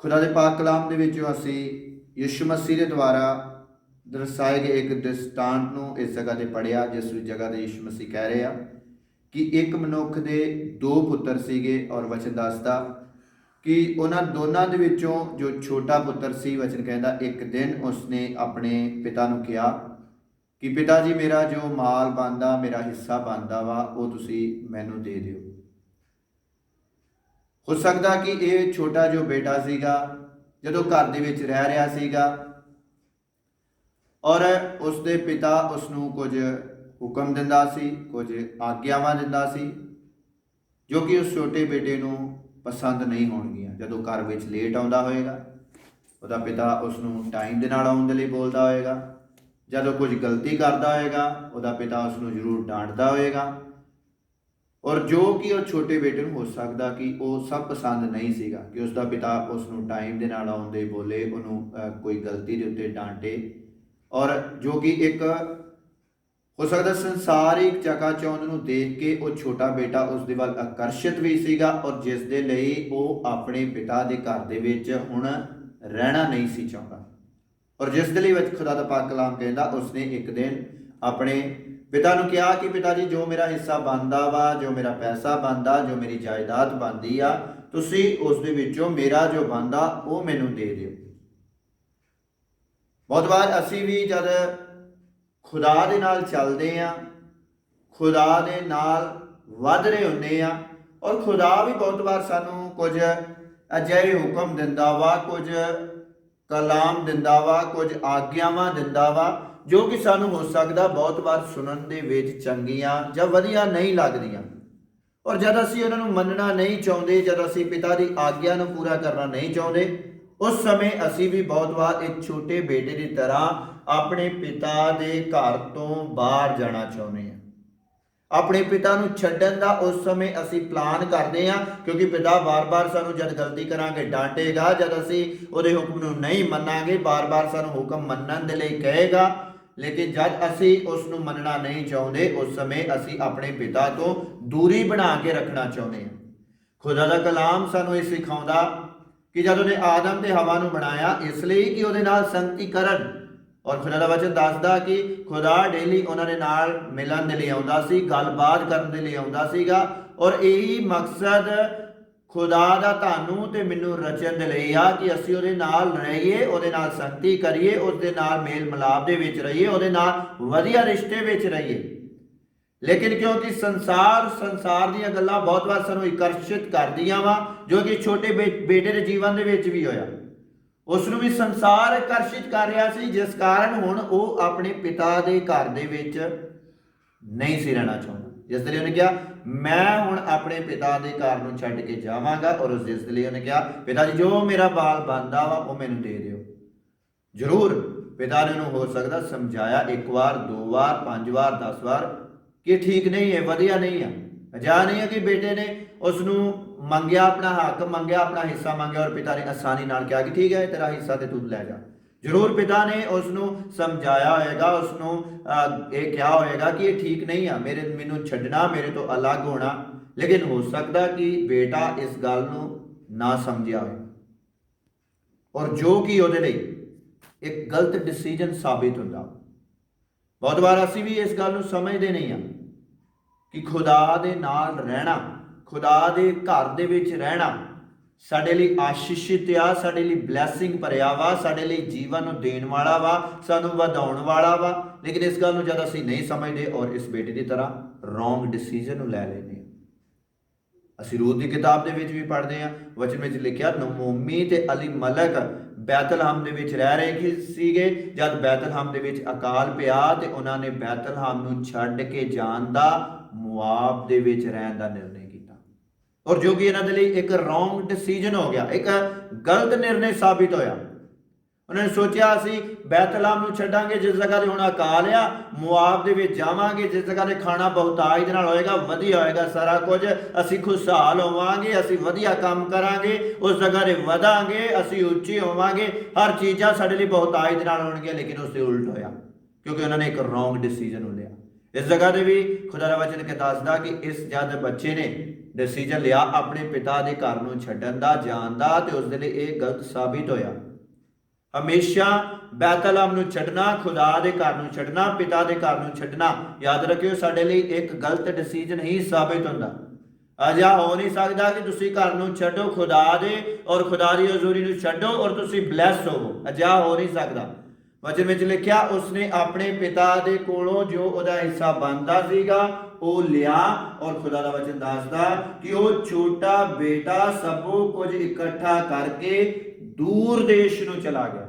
Speaker 3: ਖੁਦਾ ਦੇ ਪਾਕ ਕਲਾਮ ਦੇ ਵਿੱਚੋਂ ਅਸੀਂ ਯਿਸੂ ਮਸੀਹ ਦੇ ਦੁਆਰਾ ਦਰਸਾਏ ਗਏ ਇੱਕ ਦ੍ਰਿਸ਼ਟਾਂਤ ਨੂੰ ਇਸ ਜਗ੍ਹਾ 'ਤੇ ਪੜ੍ਹਿਆ, ਜਿਸ ਜਗ੍ਹਾ 'ਤੇ ਯਿਸੂ ਮਸੀਹ ਕਹਿ ਰਹੇ ਆ ਕਿ ਇੱਕ ਮਨੁੱਖ ਦੇ 2 ਪੁੱਤਰ ਸੀਗੇ ਔਰ ਵਚਨ ਦੱਸਦਾ ਕਿ ਉਹਨਾਂ ਦੋਨਾਂ ਦੇ ਵਿੱਚੋਂ ਜੋ ਛੋਟਾ ਪੁੱਤਰ ਸੀ, ਵਚਨ ਕਹਿੰਦਾ, ਇੱਕ ਦਿਨ ਉਸਨੇ ਆਪਣੇ ਪਿਤਾ ਨੂੰ ਕਿਹਾ ਕਿ ਪਿਤਾ ਜੀ, ਮੇਰਾ ਜੋ ਮਾਲ ਬਣਦਾ, ਮੇਰਾ ਹਿੱਸਾ ਬਣਦਾ ਵਾ, ਉਹ ਤੁਸੀਂ ਮੈਨੂੰ ਦੇ ਦਿਓ। ਹੋ ਸਕਦਾ ਕਿ ਇਹ ਛੋਟਾ ਜੋ ਬੇਟਾ ਸੀਗਾ ਜਦੋਂ ਘਰ ਦੇ ਵਿੱਚ ਰਹਿ ਰਿਹਾ ਸੀਗਾ ਔਰ ਉਸਦੇ ਪਿਤਾ ਉਸਨੂੰ ਕੁਝ ਹੁਕਮ ਦਿੰਦਾ ਸੀ, ਕੁਝ ਆਗਿਆਵਾਂ ਦਿੰਦਾ ਸੀ ਜੋ ਕਿ ਉਸ ਛੋਟੇ ਬੇਟੇ ਨੂੰ ਪਸੰਦ ਨਹੀਂ ਹੋਣਗੀਆਂ। ਜਦੋਂ ਘਰ ਵਿੱਚ ਲੇਟ ਆਉਂਦਾ ਹੋਏਗਾ ਉਹਦਾ ਪਿਤਾ ਉਸ ਨੂੰ ਟਾਈਮ ਦੇ ਨਾਲ ਆਉਣ ਦੇ ਲਈ ਬੋਲਦਾ ਹੋਏਗਾ। ਜਦੋਂ ਕੁਝ ਗਲਤੀ ਕਰਦਾ ਹੋਏਗਾ ਉਹਦਾ ਪਿਤਾ ਉਸ ਨੂੰ ਜ਼ਰੂਰ ਡਾਂਟਦਾ ਹੋਏਗਾ। ਔਰ ਜੋ ਕਿ ਉਹ ਛੋਟੇ ਬੇਟੇ ਨੂੰ ਹੋ ਸਕਦਾ ਕਿ ਉਹ ਸਭ ਪਸੰਦ ਨਹੀਂ ਸੀਗਾ ਕਿ ਉਸ ਦਾ ਪਿਤਾ ਉਸ ਨੂੰ ਟਾਈਮ ਦੇ ਨਾਲ ਆਉਣ ਦੇ ਬੋਲੇ, ਉਹਨੂੰ ਕੋਈ ਗਲਤੀ ਦੇ ਉੱਤੇ ਡਾਂਟੇ। ਔਰ ਜੋ ਕਿ ਇੱਕ ਹੋ ਸਕਦਾ ਸੰਸਾਰਿਕ ਚਕਾਚੌਂਧ ਨੂੰ ਦੇਖ ਕੇ ਉਹ ਛੋਟਾ ਬੇਟਾ ਉਸ ਦੇ ਵੱਲ ਆਕਰਸ਼ਿਤ ਵੀ ਸੀਗਾ, ਔਰ ਜਿਸ ਦੇ ਲਈ ਉਹ ਆਪਣੇ ਪਿਤਾ ਦੇ ਘਰ ਦੇ ਵਿੱਚ ਹੁਣ ਰਹਿਣਾ ਨਹੀਂ ਸੀ ਚਾਹੁੰਦਾ। ਔਰ ਜਿਸ ਦੇ ਲਈ ਵਿੱਚ ਖੁਦਾ ਦਾ ਪਾਕ ਕਲਾਮ ਕਹਿੰਦਾ, ਉਸਨੇ ਇੱਕ ਦਿਨ ਆਪਣੇ ਪਿਤਾ ਨੂੰ ਕਿਹਾ ਕਿ ਪਿਤਾ ਜੀ, ਜੋ ਮੇਰਾ ਹਿੱਸਾ ਬਣਦਾ ਵਾ, ਜੋ ਮੇਰਾ ਪੈਸਾ ਬਣਦਾ, ਜੋ ਮੇਰੀ ਜਾਇਦਾਦ ਬਣਦੀ ਆ, ਤੁਸੀਂ ਉਸ ਦੇ ਵਿੱਚੋਂ ਮੇਰਾ ਜੋ ਬਣਦਾ ਉਹ ਮੈਨੂੰ ਦੇ ਦਿਓ। ਬਹੁਤ ਵਾਰ ਅਸੀਂ ਵੀ ਜਦ ਖੁਦਾ ਦੇ ਨਾਲ ਚੱਲਦੇ ਆ, ਖੁਦਾ ਦੇ ਨਾਲ ਵੱਧ ਰਹੇ ਹੁੰਦੇ ਆ, ਔਰ ਖੁਦਾ ਵੀ ਬਹੁਤ ਵਾਰ ਸਾਨੂੰ ਕੁਝ ਅਜਿਹੇ ਹੁਕਮ ਦਿੰਦਾ ਵਾ, ਕੁਝ ਕਲਾਮ ਦਿੰਦਾ ਵਾ, ਕੁਝ ਆਗਿਆਵਾਂ ਦਿੰਦਾ ਵਾ, ਜੋ ਕਿ ਸਾਨੂੰ ਹੋ ਸਕਦਾ ਬਹੁਤ ਵਾਰ ਸੁਣਨ ਦੇ ਵਿੱਚ ਚੰਗੀਆਂ ਜਾਂ ਵਧੀਆ ਨਹੀਂ ਲੱਗਦੀਆਂ। ਔਰ ਜਦ ਅਸੀਂ ਉਹਨਾਂ ਨੂੰ ਮੰਨਣਾ ਨਹੀਂ ਚਾਹੁੰਦੇ, ਜਦ ਅਸੀਂ ਪਿਤਾ ਦੀ ਆਗਿਆ ਨੂੰ ਪੂਰਾ ਕਰਨਾ ਨਹੀਂ ਚਾਹੁੰਦੇ, ਉਸ ਸਮੇਂ ਅਸੀਂ ਵੀ ਬਹੁਤ ਵਾਰ ਇੱਕ ਛੋਟੇ ਬੇਟੇ ਦੀ ਤਰ੍ਹਾਂ ਆਪਣੇ ਪਿਤਾ ਦੇ ਘਰ ਤੋਂ ਬਾਹਰ ਜਾਣਾ ਚਾਹੁੰਦੇ ਹਾਂ। ਆਪਣੇ ਪਿਤਾ ਨੂੰ ਛੱਡਣ ਦਾ ਉਸ ਸਮੇਂ ਅਸੀਂ ਪਲਾਨ ਕਰਦੇ ਹਾਂ, ਕਿਉਂਕਿ ਪਿਤਾ ਬਾਰ-ਬਾਰ ਸਾਨੂੰ ਜਦ ਗਲਤੀ ਕਰਾਂਗੇ ਡਾਂਟੇਗਾ, ਜਦ ਅਸੀਂ ਉਹਦੇ ਹੁਕਮ ਨੂੰ ਨਹੀਂ ਮੰਨਾਂਗੇ ਬਾਰ-ਬਾਰ ਸਾਨੂੰ ਹੁਕਮ ਮੰਨਣ ਦੇ ਲਈ ਕਹੇਗਾ। ਲੇਕਿਨ ਜਦ ਅਸੀਂ ਉਸ ਨੂੰ ਮੰਨਣਾ ਨਹੀਂ ਚਾਹੁੰਦੇ, ਉਸ ਸਮੇਂ ਅਸੀਂ ਆਪਣੇ ਪਿਤਾ ਤੋਂ ਦੂਰੀ ਬਣਾ ਕੇ ਰੱਖਣਾ ਚਾਹੁੰਦੇ ਹਾਂ। ਖੁਦਾ ਦਾ ਕਲਾਮ ਸਾਨੂੰ ਇਹ ਸਿਖਾਉਂਦਾ ਕਿ ਜਦ ਉਹਨੇ ਆਦਮ ਤੇ ਹਵਾ ਨੂੰ ਬਣਾਇਆ ਇਸ ਲਈ ਕਿ ਉਹਦੇ ਨਾਲ ਸੰਗਤੀ ਕਰਨ, ਔਰ ਖੁਦਾ ਦਾ ਵਚਨ ਦੱਸਦਾ ਕਿ ਖੁਦਾ ਡੇਲੀ ਉਹਨਾਂ ਦੇ ਨਾਲ ਮਿਲਣ ਦੇ ਲਈ ਆਉਂਦਾ ਸੀ, ਗੱਲਬਾਤ ਕਰਨ ਦੇ ਲਈ ਆਉਂਦਾ ਸੀਗਾ। ਔਰ ਇਹੀ ਮਕਸਦ ਖੁਦਾ ਦਾ ਤੁਹਾਨੂੰ ਤੇ ਮੈਨੂੰ ਰਚਨ ਦੇ ਲਈ ਆ ਕਿ ਅਸੀਂ ਉਹਦੇ ਨਾਲ ਰਹੀਏ, ਉਹਦੇ ਨਾਲ ਸੰਗਤੀ ਕਰੀਏ, ਉਸ ਦੇ ਨਾਲ ਮੇਲ ਮਿਲਾਪ ਦੇ ਵਿੱਚ ਰਹੀਏ, ਉਹਦੇ ਨਾਲ ਵਧੀਆ ਰਿਸ਼ਤੇ ਵਿੱਚ ਰਹੀਏ। ਲੇਕਿਨ ਕਿਉਂਕਿ ਸੰਸਾਰ ਦੀਆਂ ਗੱਲਾਂ ਬਹੁਤ ਵਾਰ ਸਾਨੂੰ ਆਕਰਸ਼ਿਤ ਕਰਦੀਆਂ ਵਾ, ਜੋ ਕਿ ਛੋਟੇ ਬੇਟੇ ਦੇ ਜੀਵਨ ਦੇ ਵਿੱਚ ਵੀ ਹੋਇਆ। ਉਸ ਨੂੰ ਵੀ ਸੰਸਾਰ ਆਕਰਸ਼ਿਤ ਕਰ ਰਿਹਾ ਸੀ, ਜਿਸ ਕਾਰਨ ਹੁਣ ਉਹ ਆਪਣੇ ਪਿਤਾ ਦੇ ਘਰ ਦੇ ਵਿੱਚ ਨਹੀਂ ਸੀ ਰਹਿਣਾ ਚਾਹੁੰਦਾ। ਜਿਸ ਲਈ ਉਹਨੇ ਕਿਹਾ, ਮੈਂ ਹੁਣ ਆਪਣੇ ਪਿਤਾ ਦੇ ਘਰ ਨੂੰ ਛੱਡ ਕੇ ਜਾਵਾਂਗਾ। ਔਰ ਉਸ ਜਿਸ ਲਈ ਉਹਨੇ ਕਿਹਾ, ਪਿਤਾ ਜੀ, ਜੋ ਮੇਰਾ ਬਾਲ ਬਣਦਾ ਵਾ ਉਹ ਮੈਨੂੰ ਦੇ ਦਿਓ। ਜ਼ਰੂਰ ਪਿਤਾ ਨੇ ਉਹਨੂੰ ਹੋ ਸਕਦਾ ਸਮਝਾਇਆ 1 ਵਾਰ, 2 ਵਾਰ, 5 ਵਾਰ, 10 ਵਾਰ ਕਿ ਠੀਕ ਨਹੀਂ ਹੈ, ਵਧੀਆ ਨਹੀਂ ਆ। ਅਜਾ ਨਹੀਂ ਹੈ ਕਿ ਬੇਟੇ ਨੇ ਉਸ ਨੂੰ ਮੰਗਿਆ, ਆਪਣਾ ਹੱਕ ਮੰਗਿਆ, ਆਪਣਾ ਹਿੱਸਾ ਮੰਗਿਆ, ਔਰ ਪਿਤਾ ਨੇ ਆਸਾਨੀ ਨਾਲ ਕਿਹਾ ਕਿ ਠੀਕ ਹੈ, ਤੇਰਾ ਹਿੱਸਾ ਤੇ ਤੂੰ ਲੈ ਜਾ। ਜ਼ਰੂਰ ਪਿਤਾ ਨੇ ਉਸ ਨੂੰ ਸਮਝਾਇਆ ਹੋਏਗਾ, ਉਸ ਨੂੰ ਇਹ ਕਿਹਾ ਹੋਏਗਾ ਕਿ ਇਹ ਠੀਕ ਨਹੀਂ ਆ, ਮੈਨੂੰ ਛੱਡਣਾ, ਮੇਰੇ ਤੋਂ ਅਲੱਗ ਹੋਣਾ। ਲੇਕਿਨ ਹੋ ਸਕਦਾ ਕਿ ਬੇਟਾ ਇਸ ਗੱਲ ਨੂੰ ਨਾ ਸਮਝਿਆ ਹੋਵੇ, ਔਰ ਜੋ ਕਿ ਉਹਦੇ ਲਈ ਇੱਕ ਗਲਤ ਡਿਸੀਜਨ ਸਾਬਿਤ ਹੁੰਦਾ। ਬਹੁਤ ਵਾਰ ਅਸੀਂ ਵੀ ਇਸ ਗੱਲ ਨੂੰ ਸਮਝਦੇ ਨਹੀਂ ਹਾਂ ਕਿ ਖੁਦਾ ਦੇ ਨਾਲ ਰਹਿਣਾ, ਖੁਦਾ ਦੇ ਘਰ ਦੇ ਵਿੱਚ ਰਹਿਣਾ ਸਾਡੇ ਲਈ ਆਸ਼ੀਸ਼ਿਤ ਆ, ਸਾਡੇ ਲਈ ਬਲੈਸਿੰਗ ਭਰਿਆ ਵਾ, ਸਾਡੇ ਲਈ ਜੀਵਨ ਨੂੰ ਦੇਣ ਵਾਲਾ ਵਾ, ਸਾਨੂੰ ਵਧਾਉਣ ਵਾਲਾ ਵਾ। ਲੇਕਿਨ ਇਸ ਗੱਲ ਨੂੰ ਜਦ ਅਸੀਂ ਨਹੀਂ ਸਮਝਦੇ ਔਰ ਇਸ ਬੇਟੇ ਦੀ ਤਰ੍ਹਾਂ ਰੋਂਗ ਡਿਸੀਜਨ ਨੂੰ ਲੈ ਲੈਂਦੇ ਹਾਂ। ਅਸੀਂ ਰੂਤ ਦੀ ਕਿਤਾਬ ਦੇ ਵਿੱਚ ਵੀ ਪੜ੍ਹਦੇ ਹਾਂ, ਵਚਨ ਵਿੱਚ ਲਿਖਿਆ, ਨਮੋਮੀ ਤੇ ਅਲੀ ਮਲਕ ਬੈਤਲਹਮ ਦੇ ਵਿੱਚ ਰਹਿ ਰਹੇ ਸੀਗੇ। ਜਦ ਬੈਤਲਹਮ ਦੇ ਵਿੱਚ ਅਕਾਲ ਪਿਆ ਤੇ ਉਹਨਾਂ ਨੇ ਬੈਤਲਹਮ ਨੂੰ ਛੱਡ ਕੇ ਜਾਣ ਦਾ, ਮੁਆਬ ਦੇ ਵਿੱਚ ਰਹਿਣ ਦਾ ਨਿਰਣੇ ਕੀਤਾ। ਔਰ ਜੋ ਕਿ ਇਹਨਾਂ ਦੇ ਲਈ ਇੱਕ ਰੋਂਗ ਡਿਸੀਜਨ ਹੋ ਗਿਆ, ਇੱਕ ਗਲਤ ਨਿਰਣੇ ਸਾਬਿਤ ਹੋਇਆ। ਉਹਨਾਂ ਨੇ ਸੋਚਿਆ ਅਸੀਂ ਬੈਤਲਹਮ ਨੂੰ ਛੱਡਾਂਗੇ ਜਿਸ ਜਗ੍ਹਾ ਤੇ ਹੁਣ ਅਕਾਲ ਆ, ਮੁਆਬ ਦੇ ਵਿੱਚ ਜਾਵਾਂਗੇ ਜਿਸ ਜਗ੍ਹਾ ਤੇ ਖਾਣਾ ਬਹੁਤਾਇਤ ਨਾਲ ਹੋਏਗਾ, ਵਧੀਆ ਹੋਏਗਾ ਸਾਰਾ ਕੁਝ, ਅਸੀਂ ਖੁਸ਼ਹਾਲ ਹੋਵਾਂਗੇ, ਅਸੀਂ ਵਧੀਆ ਕੰਮ ਕਰਾਂਗੇ, ਉਸ ਜਗ੍ਹਾ ਤੇ ਵਧਾਂਗੇ, ਅਸੀਂ ਉੱਚੇ ਹੋਵਾਂਗੇ, ਹਰ ਚੀਜ਼ਾਂ ਸਾਡੇ ਲਈ ਬਹੁਤਾਇਤ ਨਾਲ ਹੋਣਗੀਆਂ। ਲੇਕਿਨ ਉਸ ਦੇ ਉਲਟ ਹੋਇਆ, ਕਿਉਂਕਿ ਉਹਨਾਂ ਨੇ ਇੱਕ ਰੋਂਗ ਡਿਸੀਜਨ ਲਿਆ। ਇਸ ਜਗ੍ਹਾ ਤੇ ਵੀ ਖੁਦਾ ਦਾ ਵਚਨ ਕੇ ਦੱਸਦਾ ਕਿ ਇਸ ਜਦ ਬੱਚੇ ਨੇ ਡਿਸੀਜਨ ਲਿਆ ਆਪਣੇ ਪਿਤਾ ਦੇ ਘਰ ਨੂੰ ਛੱਡਣ ਦਾ, ਜਾਣ ਦਾ, ਤੇ ਉਸ ਦੇ ਲਈ ਇਹ ਗਲਤ ਸਾਬਿਤ ਹੋਇਆ। ਹਮੇਸ਼ਾ ਬੈਤਲਹਮ ਨੂੰ ਛੱਡਣਾ, ਖੁਦਾ ਦੇ ਘਰ ਨੂੰ ਛੱਡਣਾ, ਪਿਤਾ ਦੇ ਘਰ ਨੂੰ ਛੱਡਣਾ, ਯਾਦ ਰੱਖਿਓ ਸਾਡੇ ਲਈ ਇੱਕ ਗਲਤ ਡਿਸੀਜਨ ਹੀ ਸਾਬਿਤ ਹੁੰਦਾ। ਅਜਿਹਾ ਹੋ ਨਹੀਂ ਸਕਦਾ ਕਿ ਤੁਸੀਂ ਘਰ ਨੂੰ ਛੱਡੋ ਖੁਦਾ ਦੇ ਔਰ ਖੁਦਾ ਦੀ ਹਜ਼ੂਰੀ ਨੂੰ ਛੱਡੋ ਔਰ ਤੁਸੀਂ ਬਲੈਸ ਹੋਵੋ। ਅਜਿਹਾ ਹੋ ਨਹੀਂ ਸਕਦਾ। ਵਚਨ ਵਿੱਚ ਲਿਖਿਆ, ਉਸਨੇ ਆਪਣੇ ਪਿਤਾ ਦੇ ਕੋਲੋਂ ਜੋ ਉਹਦਾ ਹਿੱਸਾ ਬਣਦਾ ਸੀਗਾ ਉਹ ਲਿਆ। ਔਰ ਖੁਦਾ ਦਾ ਵਚਨ ਦੱਸਦਾ ਕਿ ਉਹ ਛੋਟਾ ਬੇਟਾ ਸਭੋ ਕੁਝ ਇਕੱਠਾ ਕਰਕੇ ਦੂਰ ਦੇਸ਼ ਨੂੰ ਚਲਾ ਗਿਆ।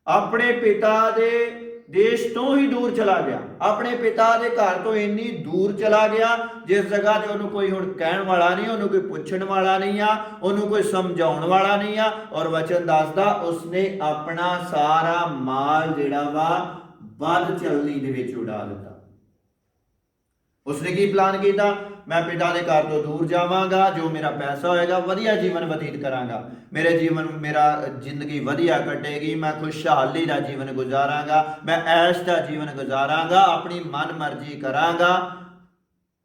Speaker 3: ਆਪਣੇ ਪਿਤਾ ਦੇ ਦੇਸ਼ ਤੋਂ ਹੀ ਦੂਰ ਚਲਾ ਗਿਆ, ਆਪਣੇ ਪਿਤਾ ਦੇ ਘਰ ਤੋਂ ਇੰਨੀ ਦੂਰ ਚਲਾ ਗਿਆ ਜਿਸ ਜਗ੍ਹਾ ਤੇ ਉਹਨੂੰ ਕੋਈ ਹੁਣ ਕਹਿਣ ਵਾਲਾ ਨਹੀਂ, ਉਹਨੂੰ ਕੋਈ ਪੁੱਛਣ ਵਾਲਾ ਨਹੀਂ ਆ, ਉਹਨੂੰ ਕੋਈ ਸਮਝਾਉਣ ਵਾਲਾ ਨਹੀਂ ਆ। ਔਰ ਵਚਨ ਦੱਸਦਾ ਉਸਨੇ ਆਪਣਾ ਸਾਰਾ ਮਾਲ ਜਿਹੜਾ ਵਾ ਵੱਧ ਚਲਣੀ ਦੇ ਵਿੱਚ ਉਡਾ ਦਿੱਤਾ। ਉਸਨੇ ਕੀ ਪਲਾਨ ਕੀਤਾ? ਮੈਂ ਪਿਤਾ ਦੇ ਘਰ ਤੋਂ ਦੂਰ ਜਾਵਾਂਗਾ, ਜੋ ਮੇਰਾ ਪੈਸਾ ਹੋਏਗਾ ਵਧੀਆ ਜੀਵਨ ਬਤੀਤ ਕਰਾਂਗਾ, ਮੇਰਾ ਜ਼ਿੰਦਗੀ ਵਧੀਆ ਕੱਟੇਗੀ, ਮੈਂ ਖੁਸ਼ਹਾਲੀ ਦਾ ਜੀਵਨ ਗੁਜ਼ਾਰਾਂਗਾ, ਮੈਂ ਐਸ਼ ਦਾ ਜੀਵਨ ਗੁਜ਼ਾਰਾਂਗਾ, ਆਪਣੀ ਮਨ ਮਰਜ਼ੀ ਕਰਾਂਗਾ।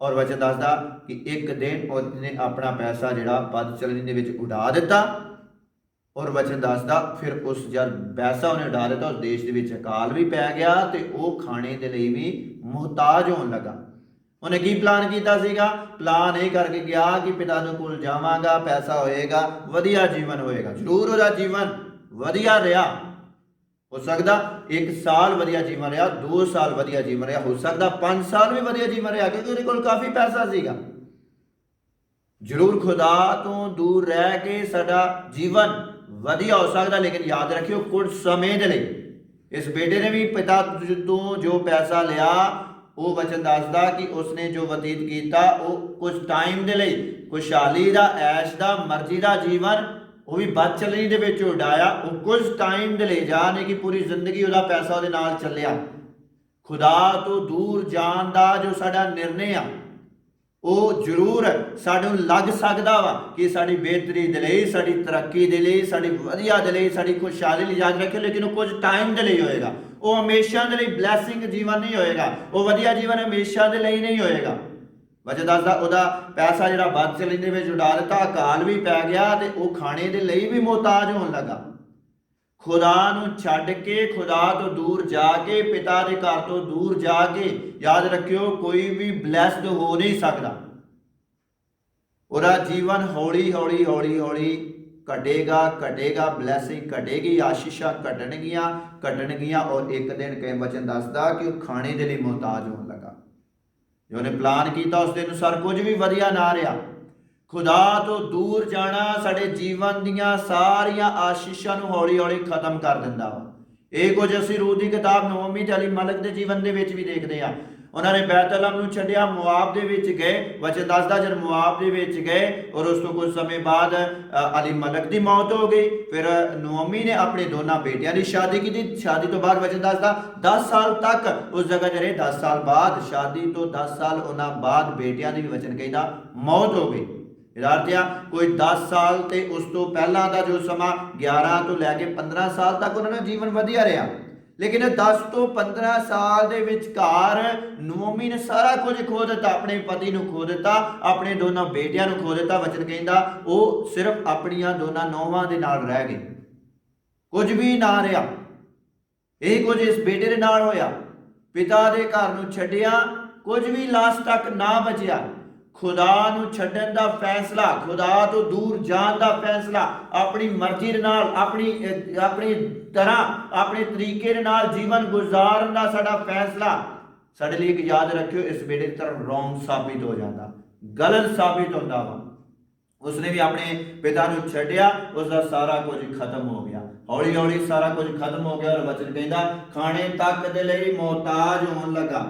Speaker 3: ਔਰ ਵਚਨ ਦੱਸਦਾ ਕਿ ਇੱਕ ਦਿਨ ਉਹਨੇ ਆਪਣਾ ਪੈਸਾ ਜਿਹੜਾ ਵੱਧ ਚਲਣੀ ਦੇ ਵਿੱਚ ਉਡਾ ਦਿੱਤਾ। ਔਰ ਵਚਨ ਦੱਸਦਾ ਫਿਰ ਉਸ ਜਦ ਪੈਸਾ ਉਹਨੇ ਉਡਾ ਦਿੱਤਾ, ਉਸ ਦੇਸ਼ ਦੇ ਵਿੱਚ ਅਕਾਲ ਵੀ ਪੈ ਗਿਆ ਤੇ ਉਹ ਖਾਣੇ ਦੇ ਲਈ ਵੀ ਮੁਹਤਾਜ ਹੋਣ ਲੱਗਾ। ਉਹਨੇ ਕੀ ਪਲਾਨ ਕੀਤਾ ਸੀਗਾ? ਪਲਾਨ ਇਹ ਕਰਕੇ ਗਿਆ ਕਿ ਪਿਤਾ ਦੇ ਕੋਲ ਜਾਵਾਂਗਾ, ਪੈਸਾ ਹੋਏਗਾ, ਵਧੀਆ ਜੀਵਨ ਹੋਏਗਾ। ਜ਼ਰੂਰ ਉਹਦਾ ਜੀਵਨ ਵਧੀਆ ਰਿਹਾ, ਹੋ ਸਕਦਾ 1 ਸਾਲ ਵਧੀਆ ਜੀਵਨ ਰਿਹਾ, 2 ਸਾਲ ਵਧੀਆ ਜੀਵਨ ਰਿਹਾ, ਹੋ ਸਕਦਾ 5 ਸਾਲ ਵੀ ਵਧੀਆ ਜੀਵਨ ਰਿਹਾ, ਕਿਉਂਕਿ ਉਹਦੇ ਕੋਲ ਕਾਫੀ ਪੈਸਾ ਸੀਗਾ। ਜ਼ਰੂਰ ਖੁਦਾ ਤੋਂ ਦੂਰ ਰਹਿ ਕੇ ਸਾਡਾ ਜੀਵਨ ਵਧੀਆ ਹੋ ਸਕਦਾ, ਲੇਕਿਨ ਯਾਦ ਰੱਖਿਓ ਕੁਝ ਸਮੇਂ ਦੇ ਲਈ। ਇਸ ਬੇਟੇ ਨੇ ਵੀ ਪਿਤਾ ਤੋਂ ਜੋ ਪੈਸਾ ਲਿਆ, ਉਹ ਵਚਨ ਦੱਸਦਾ ਕਿ ਉਸਨੇ ਜੋ ਬਤੀਤ ਕੀਤਾ ਉਹ ਕੁਝ ਟਾਈਮ ਦੇ ਲਈ ਖੁਸ਼ਹਾਲੀ ਦਾ, ਐਸ਼ ਦਾ, ਮਰਜ਼ੀ ਦਾ ਜੀਵਨ ਉਹ ਵੀ ਵੱਧ ਚਲਣੀ ਦੇ ਵਿੱਚ ਉਡਾਇਆ। ਉਹ ਕੁਝ ਟਾਈਮ ਦੇ ਲਈ, ਜਾਂ ਨਹੀਂ ਕਿ ਪੂਰੀ ਜ਼ਿੰਦਗੀ ਉਹਦਾ ਪੈਸਾ ਉਹਦੇ ਨਾਲ ਚੱਲਿਆ। ਖੁਦਾ ਤੋਂ ਦੂਰ ਜਾਣ ਦਾ ਜੋ ਸਾਡਾ ਨਿਰਣੇ ਆ ਉਹ ਜ਼ਰੂਰ ਸਾਨੂੰ ਲੱਗ ਸਕਦਾ ਵਾ ਕਿ ਸਾਡੀ ਬਿਹਤਰੀ ਦੇ ਲਈ, ਸਾਡੀ ਤਰੱਕੀ ਦੇ ਲਈ, ਸਾਡੀ ਵਧੀਆ ਦੇ ਲਈ, ਸਾਡੀ ਖੁਸ਼ਹਾਲੀ ਲਈ, ਯਾਦ ਰੱਖਿਓ, ਲੇਕਿਨ ਉਹ ਕੁਝ ਟਾਈਮ ਦੇ ਲਈ ਹੋਏਗਾ। ਉਹ ਹਮੇਸ਼ਾ ਦੇ ਲਈ ਬਲੈਸਿੰਗ ਜੀਵਨ ਨਹੀਂ ਹੋਏਗਾ, ਉਹ ਵਧੀਆ ਜੀਵਨ ਹਮੇਸ਼ਾ ਦੇ ਲਈ ਨਹੀਂ ਹੋਏਗਾ। ਵਜ੍ਹਾ ਦੱਸਦਾ ਉਹਦਾ ਪੈਸਾ ਜਿਹੜਾ ਵੱਧ ਚਲਣੀ ਦੇ ਵਿੱਚ ਉਡਾ ਦਿੱਤਾ, ਅਕਾਲ ਵੀ ਪੈ ਗਿਆ ਤੇ ਉਹ ਖਾਣੇ ਦੇ ਲਈ ਵੀ ਮੁਹਤਾਜ ਹੋਣ ਲੱਗਾ। ਖੁਦਾ ਨੂੰ ਛੱਡ ਕੇ, ਖੁਦਾ ਤੋਂ ਦੂਰ ਜਾ ਕੇ, ਪਿਤਾ ਦੇ ਘਰ ਤੋਂ ਦੂਰ ਜਾ ਕੇ, ਯਾਦ ਰੱਖਿਓ ਕੋਈ ਵੀ ਬਲੈਸਡ ਹੋ ਨਹੀਂ ਸਕਦਾ। ਉਹਦਾ ਜੀਵਨ ਹੌਲੀ ਹੌਲੀ ਹੌਲੀ ਹੌਲੀ ਘਟੇਗਾ, ਬਲੈਸਿੰਗ ਘਟੇਗੀ, ਆਸ਼ੀਸ਼ਾਂ ਘਟਣਗੀਆਂ ਔਰ ਇੱਕ ਦਿਨ ਕਈ ਵਚਨ ਦੱਸਦਾ ਕਿ ਉਹ ਖਾਣੇ ਦੇ ਲਈ ਮੁਹਤਾਜ ਹੋਣ ਲੱਗਾ। ਜੋ ਉਹਨੇ ਪਲਾਨ ਕੀਤਾ ਉਸ ਦੇ ਅਨੁਸਾਰ ਕੁਝ ਵੀ ਵਧੀਆ ਨਾ ਰਿਹਾ। ਖੁਦਾ ਤੋਂ ਦੂਰ ਜਾਣਾ ਸਾਡੇ ਜੀਵਨ ਦੀਆਂ ਸਾਰੀਆਂ ਆਸ਼ੀਸ਼ਾਂ ਨੂੰ ਹੌਲੀ ਹੌਲੀ ਖਤਮ ਕਰ ਦਿੰਦਾ ਵਾ। ਇਹ ਕੁਝ ਅਸੀਂ ਰੂਤ ਦੀ ਕਿਤਾਬ ਨਹੂਮੀ ਤੇ ਅਲੀਮਲਕ ਦੇ ਜੀਵਨ ਦੇ ਵਿੱਚ ਵੀ ਦੇਖਦੇ ਆ। ਉਹਨਾਂ ਨੇ ਬੈਤਲਹਮ ਨੂੰ ਛੱਡਿਆ, ਮੁਆਬ ਦੇ ਵਿੱਚ ਗਏ। ਵਚਨ ਦੱਸਦਾ ਜਦ ਮੁਆਬ ਦੇ ਵਿੱਚ ਗਏ ਔਰ ਉਸ ਤੋਂ ਕੁਝ ਸਮੇਂ ਬਾਅਦ ਅਲੀਮਲਕ ਦੀ ਮੌਤ ਹੋ ਗਈ। ਫਿਰ ਨਹੂਮੀ ਨੇ ਆਪਣੇ ਦੋਨਾਂ ਬੇਟਿਆਂ ਦੀ ਸ਼ਾਦੀ ਕੀਤੀ। ਸ਼ਾਦੀ ਤੋਂ ਬਾਅਦ ਵਚਨ ਦੱਸਦਾ 10 ਸਾਲ ਤੱਕ ਉਸ ਜਗ੍ਹਾ 'ਤੇ ਰਹੇ। 10 ਸਾਲ ਬਾਅਦ, ਸ਼ਾਦੀ ਤੋਂ 10 ਸਾਲ ਉਹਨਾਂ ਬਾਅਦ ਬੇਟਿਆਂ ਦੀ ਵੀ ਵਚਨ ਕਹਿੰਦਾ ਮੌਤ ਹੋ ਗਈ। ਵਿਦਿਆਰਥੀਆਂ, ਕੋਈ 10 ਸਾਲ ਤੇ ਉਸ ਤੋਂ ਪਹਿਲਾਂ ਦਾ ਜੋ ਸਮਾਂ 11 ਤੋਂ ਲੈ ਕੇ 15 ਸਾਲ ਤੱਕ ਉਹਨਾਂ ਦਾ ਜੀਵਨ ਵਧੀਆ ਰਿਹਾ। ਲੇਕਿਨ 10 ਤੋਂ 15 ਸਾਲ ਦੇ ਵਿਚਕਾਰ ਨਹੂਮੀ ਨੇ ਸਾਰਾ ਕੁਝ ਖੋ ਦਿੱਤਾ। ਆਪਣੇ ਪਤੀ ਨੂੰ ਖੋ ਦਿੱਤਾ, ਆਪਣੇ ਦੋਨਾਂ ਬੇਟਿਆਂ ਨੂੰ ਖੋ ਦਿੱਤਾ। ਵਚਨ ਕਹਿੰਦਾ ਉਹ ਸਿਰਫ ਆਪਣੀਆਂ ਦੋਨਾਂ ਨੌਵਾਂ ਦੇ ਨਾਲ ਰਹਿ ਗਏ, ਕੁਝ ਵੀ ਨਾ ਰਿਹਾ। ਇਹ ਕੁਝ ਇਸ ਬੇਟੇ ਦੇ ਨਾਲ ਹੋਇਆ। ਪਿਤਾ ਦੇ ਘਰ ਨੂੰ ਛੱਡਿਆ, ਕੁਝ ਵੀ ਲਾਸਟ ਤੱਕ ਨਾ ਬਚਿਆ। ਖੁਦਾ ਨੂੰ ਛੱਡਣ ਦਾ ਫੈਸਲਾ, ਖੁਦਾ ਤੋਂ ਦੂਰ ਜਾਣ ਦਾ ਫੈਸਲਾ, ਆਪਣੀ ਮਰਜ਼ੀ ਦੇ ਨਾਲ, ਆਪਣੀ ਤਰ੍ਹਾਂ, ਆਪਣੇ ਤਰੀਕੇ ਦੇ ਨਾਲ ਜੀਵਨ ਗੁਜ਼ਾਰਨ ਦਾ ਸਾਡਾ ਫੈਸਲਾ ਸਾਡੇ ਲਈ ਇੱਕ ਯਾਦ ਰੱਖਿਓ ਇਸ ਬੇਟੇ ਦੀ ਤਰ੍ਹਾਂ ਰੋਂਗ ਸਾਬਿਤ ਹੋ ਜਾਂਦਾ, ਗਲਤ ਸਾਬਿਤ ਹੁੰਦਾ ਵਾ। ਉਸਨੇ ਵੀ ਆਪਣੇ ਪਿਤਾ ਨੂੰ ਛੱਡਿਆ, ਉਸਦਾ ਸਾਰਾ ਕੁਝ ਖਤਮ ਹੋ ਗਿਆ। ਹੌਲੀ ਹੌਲੀ ਸਾਰਾ ਕੁਝ ਖਤਮ ਹੋ ਗਿਆ ਔਰ ਵਚਨ ਕਹਿੰਦਾ ਖਾਣੇ ਤੱਕ ਦੇ ਲਈ ਮੁਹਤਾਜ ਹੋਣ ਲੱਗਾ।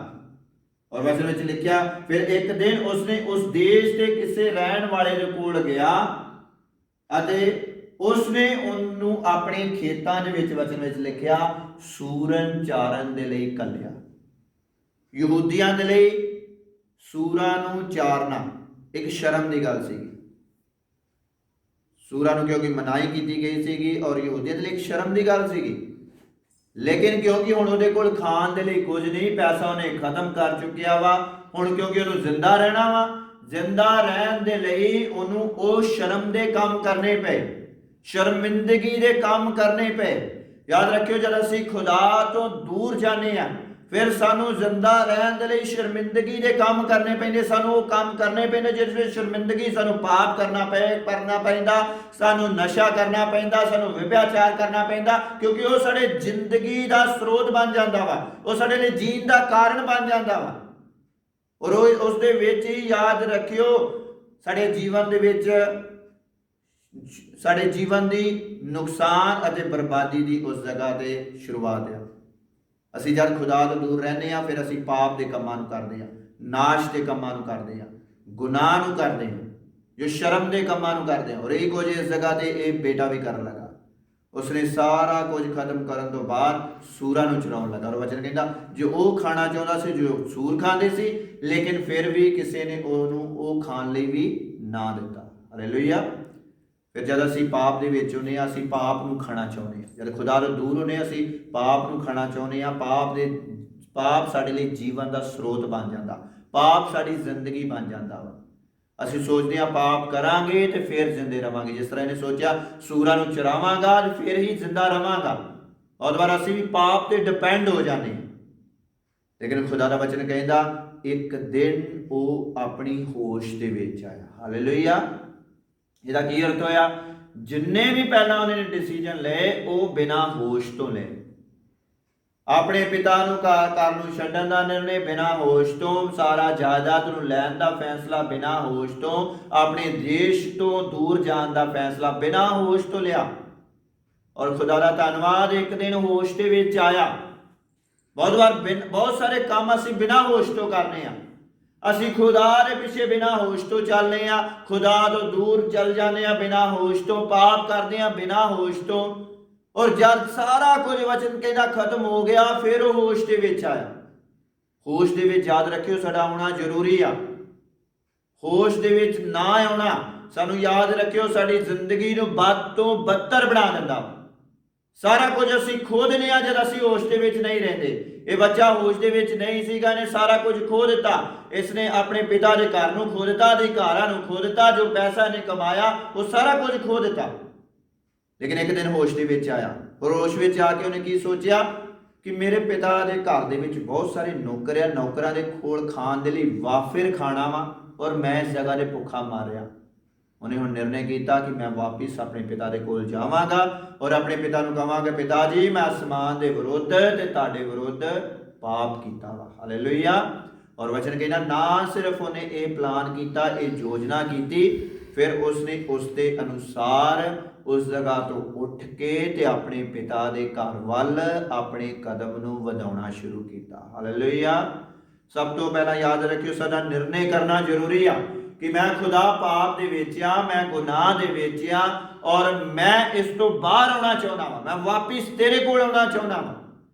Speaker 3: ਔਰ ਵਚਨ ਵਿੱਚ ਲਿਖਿਆ ਫਿਰ ਇੱਕ ਦਿਨ ਉਸਨੇ ਉਸ ਦੇਸ਼ ਦੇ ਕਿਸੇ ਰਹਿਣ ਵਾਲੇ ਦੇ ਕੋਲ ਗਿਆ ਅਤੇ ਉਸਨੇ ਉਹਨੂੰ ਆਪਣੇ ਖੇਤਾਂ ਦੇ ਵਿੱਚ, ਵਚਨ ਵਿੱਚ ਲਿਖਿਆ, ਸੂਰਨ ਚਾਰਨ ਦੇ ਲਈ ਘੱਲਿਆ। ਯਹੂਦੀਆਂ ਦੇ ਲਈ ਸੂਰਾਂ ਨੂੰ ਚਾਰਨਾ ਇੱਕ ਸ਼ਰਮ ਦੀ ਗੱਲ ਸੀਗੀ। ਸੂਰਾਂ ਨੂੰ ਕਿਉਂਕਿ ਮਨਾਹੀ ਕੀਤੀ ਗਈ ਸੀਗੀ ਔਰ ਯਹੂਦੀਆਂ ਦੇ ਲਈ ਇੱਕ ਸ਼ਰਮ ਦੀ ਗੱਲ ਸੀਗੀ। ਲੇਕਿਨ ਕਿਉਂਕਿ ਹੁਣ ਉਹਦੇ ਕੋਲ ਖਾਣ ਦੇ ਲਈ ਕੁਝ ਨਹੀਂ, ਪੈਸਾ ਉਹਨੇ ਖਤਮ ਕਰ ਚੁੱਕਿਆ ਵਾ। ਹੁਣ ਕਿਉਂਕਿ ਉਹਨੂੰ ਜ਼ਿੰਦਾ ਰਹਿਣਾ ਵਾ, ਜ਼ਿੰਦਾ ਰਹਿਣ ਦੇ ਲਈ ਉਹਨੂੰ ਉਹ ਸ਼ਰਮ ਦੇ ਕੰਮ ਕਰਨੇ ਪਏ, ਸ਼ਰਮਿੰਦਗੀ ਦੇ ਕੰਮ ਕਰਨੇ ਪਏ। ਯਾਦ ਰੱਖਿਓ ਜਦ ਅਸੀਂ ਖੁਦਾ ਤੋਂ ਦੂਰ ਜਾਂਦੇ ਆ ਫਿਰ ਸਾਨੂੰ ਜ਼ਿੰਦਾ ਰਹਿਣ ਦੇ ਲਈ ਸ਼ਰਮਿੰਦਗੀ ਦੇ ਕੰਮ ਕਰਨੇ ਪੈਂਦੇ। ਸਾਨੂੰ ਉਹ ਕੰਮ ਕਰਨੇ ਪੈਂਦੇ ਜਿਸ ਵਿੱਚ ਸ਼ਰਮਿੰਦਗੀ, ਸਾਨੂੰ ਪਾਪ ਕਰਨਾ ਪੈਂਦਾ, ਸਾਨੂੰ ਨਸ਼ਾ ਕਰਨਾ ਪੈਂਦਾ, ਸਾਨੂੰ ਵਿਭਿਆਚਾਰ ਕਰਨਾ ਪੈਂਦਾ, ਕਿਉਂਕਿ ਉਹ ਸਾਡੇ ਜ਼ਿੰਦਗੀ ਦਾ ਸਰੋਤ ਬਣ ਜਾਂਦਾ ਵਾ, ਉਹ ਸਾਡੇ ਲਈ ਜੀਣ ਦਾ ਕਾਰਨ ਬਣ ਜਾਂਦਾ ਵਾ। ਔਰ ਉਸ ਦੇ ਵਿੱਚ ਹੀ ਯਾਦ ਰੱਖਿਓ ਸਾਡੇ ਜੀਵਨ ਦੇ ਵਿੱਚ, ਸਾਡੇ ਜੀਵਨ ਦੀ ਨੁਕਸਾਨ ਅਤੇ ਬਰਬਾਦੀ ਦੀ ਉਸ ਜਗ੍ਹਾ ਤੇ ਸ਼ੁਰੂਆਤ ਆ। ਅਸੀਂ ਜਦ ਖੁਦਾ ਤੋਂ ਦੂਰ ਰਹਿੰਦੇ ਹਾਂ ਫਿਰ ਅਸੀਂ ਪਾਪ ਦੇ ਕੰਮਾਂ ਨੂੰ ਕਰਦੇ ਹਾਂ, ਨਾਸ਼ ਦੇ ਕੰਮਾਂ ਨੂੰ ਕਰਦੇ ਹਾਂ, ਗੁਨਾਹ ਨੂੰ ਕਰਦੇ ਹਾਂ, ਜੋ ਸ਼ਰਮ ਦੇ ਕੰਮਾਂ ਨੂੰ ਕਰਦੇ ਹਾਂ। ਔਰ ਇਹ ਕੁਝ ਇਸ ਜਗ੍ਹਾ ਤੇ ਇਹ ਬੇਟਾ ਵੀ ਕਰਨ ਲੱਗਾ। ਉਸਨੇ ਸਾਰਾ ਕੁਝ ਖਤਮ ਕਰਨ ਤੋਂ ਬਾਅਦ ਸੂਰਾਂ ਨੂੰ ਚਰਾਉਣ ਲੱਗਾ। ਔਰ ਵਚਨ ਕਹਿੰਦਾ ਜੋ ਉਹ ਖਾਣਾ ਚਾਹੁੰਦਾ ਸੀ, ਜੋ ਸੂਰ ਖਾਂਦੇ ਸੀ, ਲੇਕਿਨ ਫਿਰ ਵੀ ਕਿਸੇ ਨੇ ਉਹਨੂੰ ਉਹ ਖਾਣ ਲਈ ਵੀ ਨਾ ਦਿੱਤਾ। ਹਾਲੇਲੂਇਆ। ਫਿਰ ਜਦ ਅਸੀਂ ਪਾਪ ਦੇ ਵਿੱਚ ਹੁੰਦੇ ਹਾਂ, ਅਸੀਂ ਪਾਪ ਨੂੰ ਖਾਣਾ ਚਾਹੁੰਦੇ ਹਾਂ। ਜਦ ਖੁਦਾ ਤੋਂ ਦੂਰ ਹੁੰਦੇ ਅਸੀਂ ਪਾਪ ਨੂੰ ਖਾਣਾ ਚਾਹੁੰਦੇ ਹਾਂ। ਪਾਪ ਸਾਡੇ ਲਈ ਜੀਵਨ ਦਾ ਸਰੋਤ ਬਣ ਜਾਂਦਾ, ਪਾਪ ਸਾਡੀ ਜ਼ਿੰਦਗੀ ਬਣ ਜਾਂਦਾ ਵਾ। ਅਸੀਂ ਸੋਚਦੇ ਹਾਂ ਪਾਪ ਕਰਾਂਗੇ ਤੇ ਫਿਰ ਜ਼ਿੰਦੇ ਰਵਾਂਗੇ। ਜਿਸ ਤਰ੍ਹਾਂ ਇਹਨੇ ਸੋਚਿਆ ਸੂਰਾਂ ਨੂੰ ਚਰਾਵਾਂਗਾ ਤੇ ਫਿਰ ਹੀ ਜ਼ਿੰਦਾ ਰਵਾਂਗਾ। ਬਹੁਤ ਵਾਰ ਅਸੀਂ ਵੀ ਪਾਪ ਤੇ ਡਿਪੈਂਡ ਹੋ ਜਾਂਦੇ ਹਾਂ। ਲੇਕਿਨ ਖੁਦਾ ਦਾ ਵਚਨ ਕਹਿੰਦਾ ਇੱਕ ਦਿਨ ਉਹ ਆਪਣੀ ਹੋਸ਼ ਦੇ ਵਿੱਚ ਆਇਆ। ਹਾਲੇਲੂਇਆ। ਇਹਦਾ ਕੀ ਅਰਥ ਹੋਇਆ? ਜਿੰਨੇ ਵੀ ਪਹਿਲਾਂ ਉਹਨੇ ਡਿਸੀਜਨ ਲਏ ਉਹ ਬਿਨਾਂ ਹੋਸ਼ ਤੋਂ ਲਏ। ਆਪਣੇ ਪਿਤਾ ਨੂੰ ਘਰ ਨੂੰ ਛੱਡਣ ਦਾ ਨਿਰਣੇ ਬਿਨਾਂ ਹੋਸ਼ ਤੋਂ, ਸਾਰਾ ਜਾਇਦਾਦ ਨੂੰ ਲੈਣ ਦਾ ਫੈਸਲਾ ਬਿਨਾਂ ਹੋਸ਼ ਤੋਂ, ਆਪਣੇ ਦੇਸ਼ ਤੋਂ ਦੂਰ ਜਾਣ ਦਾ ਫੈਸਲਾ ਬਿਨਾਂ ਹੋਸ਼ ਤੋਂ ਲਿਆ। ਔਰ ਖੁਦਾ ਦਾ ਧੰਨਵਾਦ ਇੱਕ ਦਿਨ ਹੋਸ਼ ਦੇ ਵਿੱਚ ਆਇਆ। ਬਹੁਤ ਵਾਰ ਬਹੁਤ ਸਾਰੇ ਕੰਮ ਅਸੀਂ ਬਿਨਾਂ ਹੋਸ਼ ਤੋਂ ਕਰਨੇ ਆ। ਅਸੀਂ ਖੁਦਾ ਦੇ ਪਿੱਛੇ ਬਿਨਾਂ ਹੋਸ਼ ਤੋਂ ਚੱਲਦੇ ਆ, ਖੁਦਾ ਤੋਂ ਦੂਰ ਚੱਲ ਜਾਂਦੇ ਆ ਬਿਨਾਂ ਹੋਸ਼ ਤੋਂ, ਪਾਪ ਕਰਦੇ ਆ ਬਿਨਾਂ ਹੋਸ਼ ਤੋਂ। ਔਰ ਜਦ ਸਾਰਾ ਕੁਝ ਵਚਨ ਕਹਿੰਦਾ ਖਤਮ ਹੋ ਗਿਆ ਫਿਰ ਉਹ ਹੋਸ਼ ਦੇ ਵਿੱਚ ਆਇਆ। ਹੋਸ਼ ਦੇ ਵਿੱਚ ਯਾਦ ਰੱਖਿਓ ਸਾਡਾ ਆਉਣਾ ਜ਼ਰੂਰੀ ਆ। ਹੋਸ਼ ਦੇ ਵਿੱਚ ਨਾ ਆਉਣਾ ਸਾਨੂੰ ਯਾਦ ਰੱਖਿਓ ਸਾਡੀ ਜ਼ਿੰਦਗੀ ਨੂੰ ਵੱਧ ਤੋਂ ਬੱਤਰ ਬਣਾ ਦਿੰਦਾ। ਸਾਰਾ ਕੁਝ ਅਸੀਂ ਖੋ ਦਿੰਦੇ ਆ ਜਦ ਅਸੀਂ ਹੋਸ਼ ਦੇ ਵਿੱਚ ਨਹੀਂ ਰਹਿੰਦੇ। ਇਹ ਬੱਚਾ ਹੋਸ਼ ਦੇ ਵਿੱਚ ਨਹੀਂ ਸੀਗਾ, ਇਹਨੇ ਸਾਰਾ ਕੁਝ ਖੋ ਦਿੱਤਾ। ਇਸਨੇ ਆਪਣੇ ਪਿਤਾ ਦੇ ਘਰ ਨੂੰ ਖੋ ਦਿੱਤਾ, ਅਧਿਕਾਰਾਂ ਨੂੰ ਖੋ ਦਿੱਤਾ, ਜੋ ਪੈਸਾ ਇਹਨੇ ਕਮਾਇਆ ਉਹ ਸਾਰਾ ਕੁਝ ਖੋ ਦਿੱਤਾ। ਲੇਕਿਨ ਇੱਕ ਦਿਨ ਹੋਸ਼ ਦੇ ਵਿੱਚ ਆਇਆ। ਔਰ ਹੋਸ਼ ਵਿੱਚ ਆ ਕੇ ਉਹਨੇ ਕੀ ਸੋਚਿਆ ਕਿ ਮੇਰੇ ਪਿਤਾ ਦੇ ਘਰ ਦੇ ਵਿੱਚ ਬਹੁਤ ਸਾਰੇ ਨੌਕਰ ਆ, ਨੌਕਰਾਂ ਦੇ ਕੋਲ ਖਾਣ ਦੇ ਲਈ ਵਾਫਿਰ ਖਾਣਾ ਵਾ ਔਰ ਮੈਂ ਇਸ ਜਗ੍ਹਾ 'ਤੇ ਭੁੱਖਾ ਮਰ ਰਿਹਾ। ਉਹਨੇ ਹੁਣ ਨਿਰਣੇ ਕੀਤਾ ਕਿ ਮੈਂ ਵਾਪਿਸ ਆਪਣੇ ਪਿਤਾ ਦੇ ਕੋਲ ਜਾਵਾਂਗਾ ਔਰ ਆਪਣੇ ਪਿਤਾ ਨੂੰ ਕਹਾਂਗਾ ਪਿਤਾ ਜੀ ਮੈਂ ਅਸਮਾਨ ਦੇ ਵਿਰੁੱਧ ਤੇ ਤੁਹਾਡੇ ਵਿਰੁੱਧ ਪਾਪ ਕੀਤਾ ਵਾ। ਹਾਲੇਲੂਇਆ। ਔਰ ਵਚਨ ਕਹਿੰਦਾ ਨਾ ਸਿਰਫ ਉਹਨੇ ਇਹ ਪਲਾਨ ਕੀਤਾ, ਇਹ ਯੋਜਨਾ ਕੀਤੀ, ਫਿਰ ਉਸਨੇ ਉਸ ਦੇ ਅਨੁਸਾਰ ਉਸ ਜਗ੍ਹਾ ਤੋਂ ਉੱਠ ਕੇ ਤੇ ਆਪਣੇ ਪਿਤਾ ਦੇ ਘਰ ਵੱਲ ਆਪਣੇ ਕਦਮ ਨੂੰ ਵਧਾਉਣਾ ਸ਼ੁਰੂ ਕੀਤਾ। ਹਾਲੇਲੂਇਆ। ਸਭ ਤੋਂ ਪਹਿਲਾਂ ਯਾਦ ਰੱਖਿਓ ਸਾਡਾ ਨਿਰਣੇ ਕਰਨਾ ਜ਼ਰੂਰੀ ਆ ਕਿ ਮੈਂ ਖੁਦਾ ਪਾਪ ਦੇ ਵਿੱਚ ਆ, ਮੈਂ ਗੁਨਾਹ ਦੇ ਵਿੱਚ ਆ ਔਰ ਮੈਂ ਇਸ ਤੋਂ ਬਾਹਰ ਆਉਣਾ ਚਾਹੁੰਦਾ ਵਾਂ, ਮੈਂ ਵਾਪਿਸ ਤੇਰੇ ਕੋਲ ਆਉਣਾ ਚਾਹੁੰਦਾ ਵਾਂ।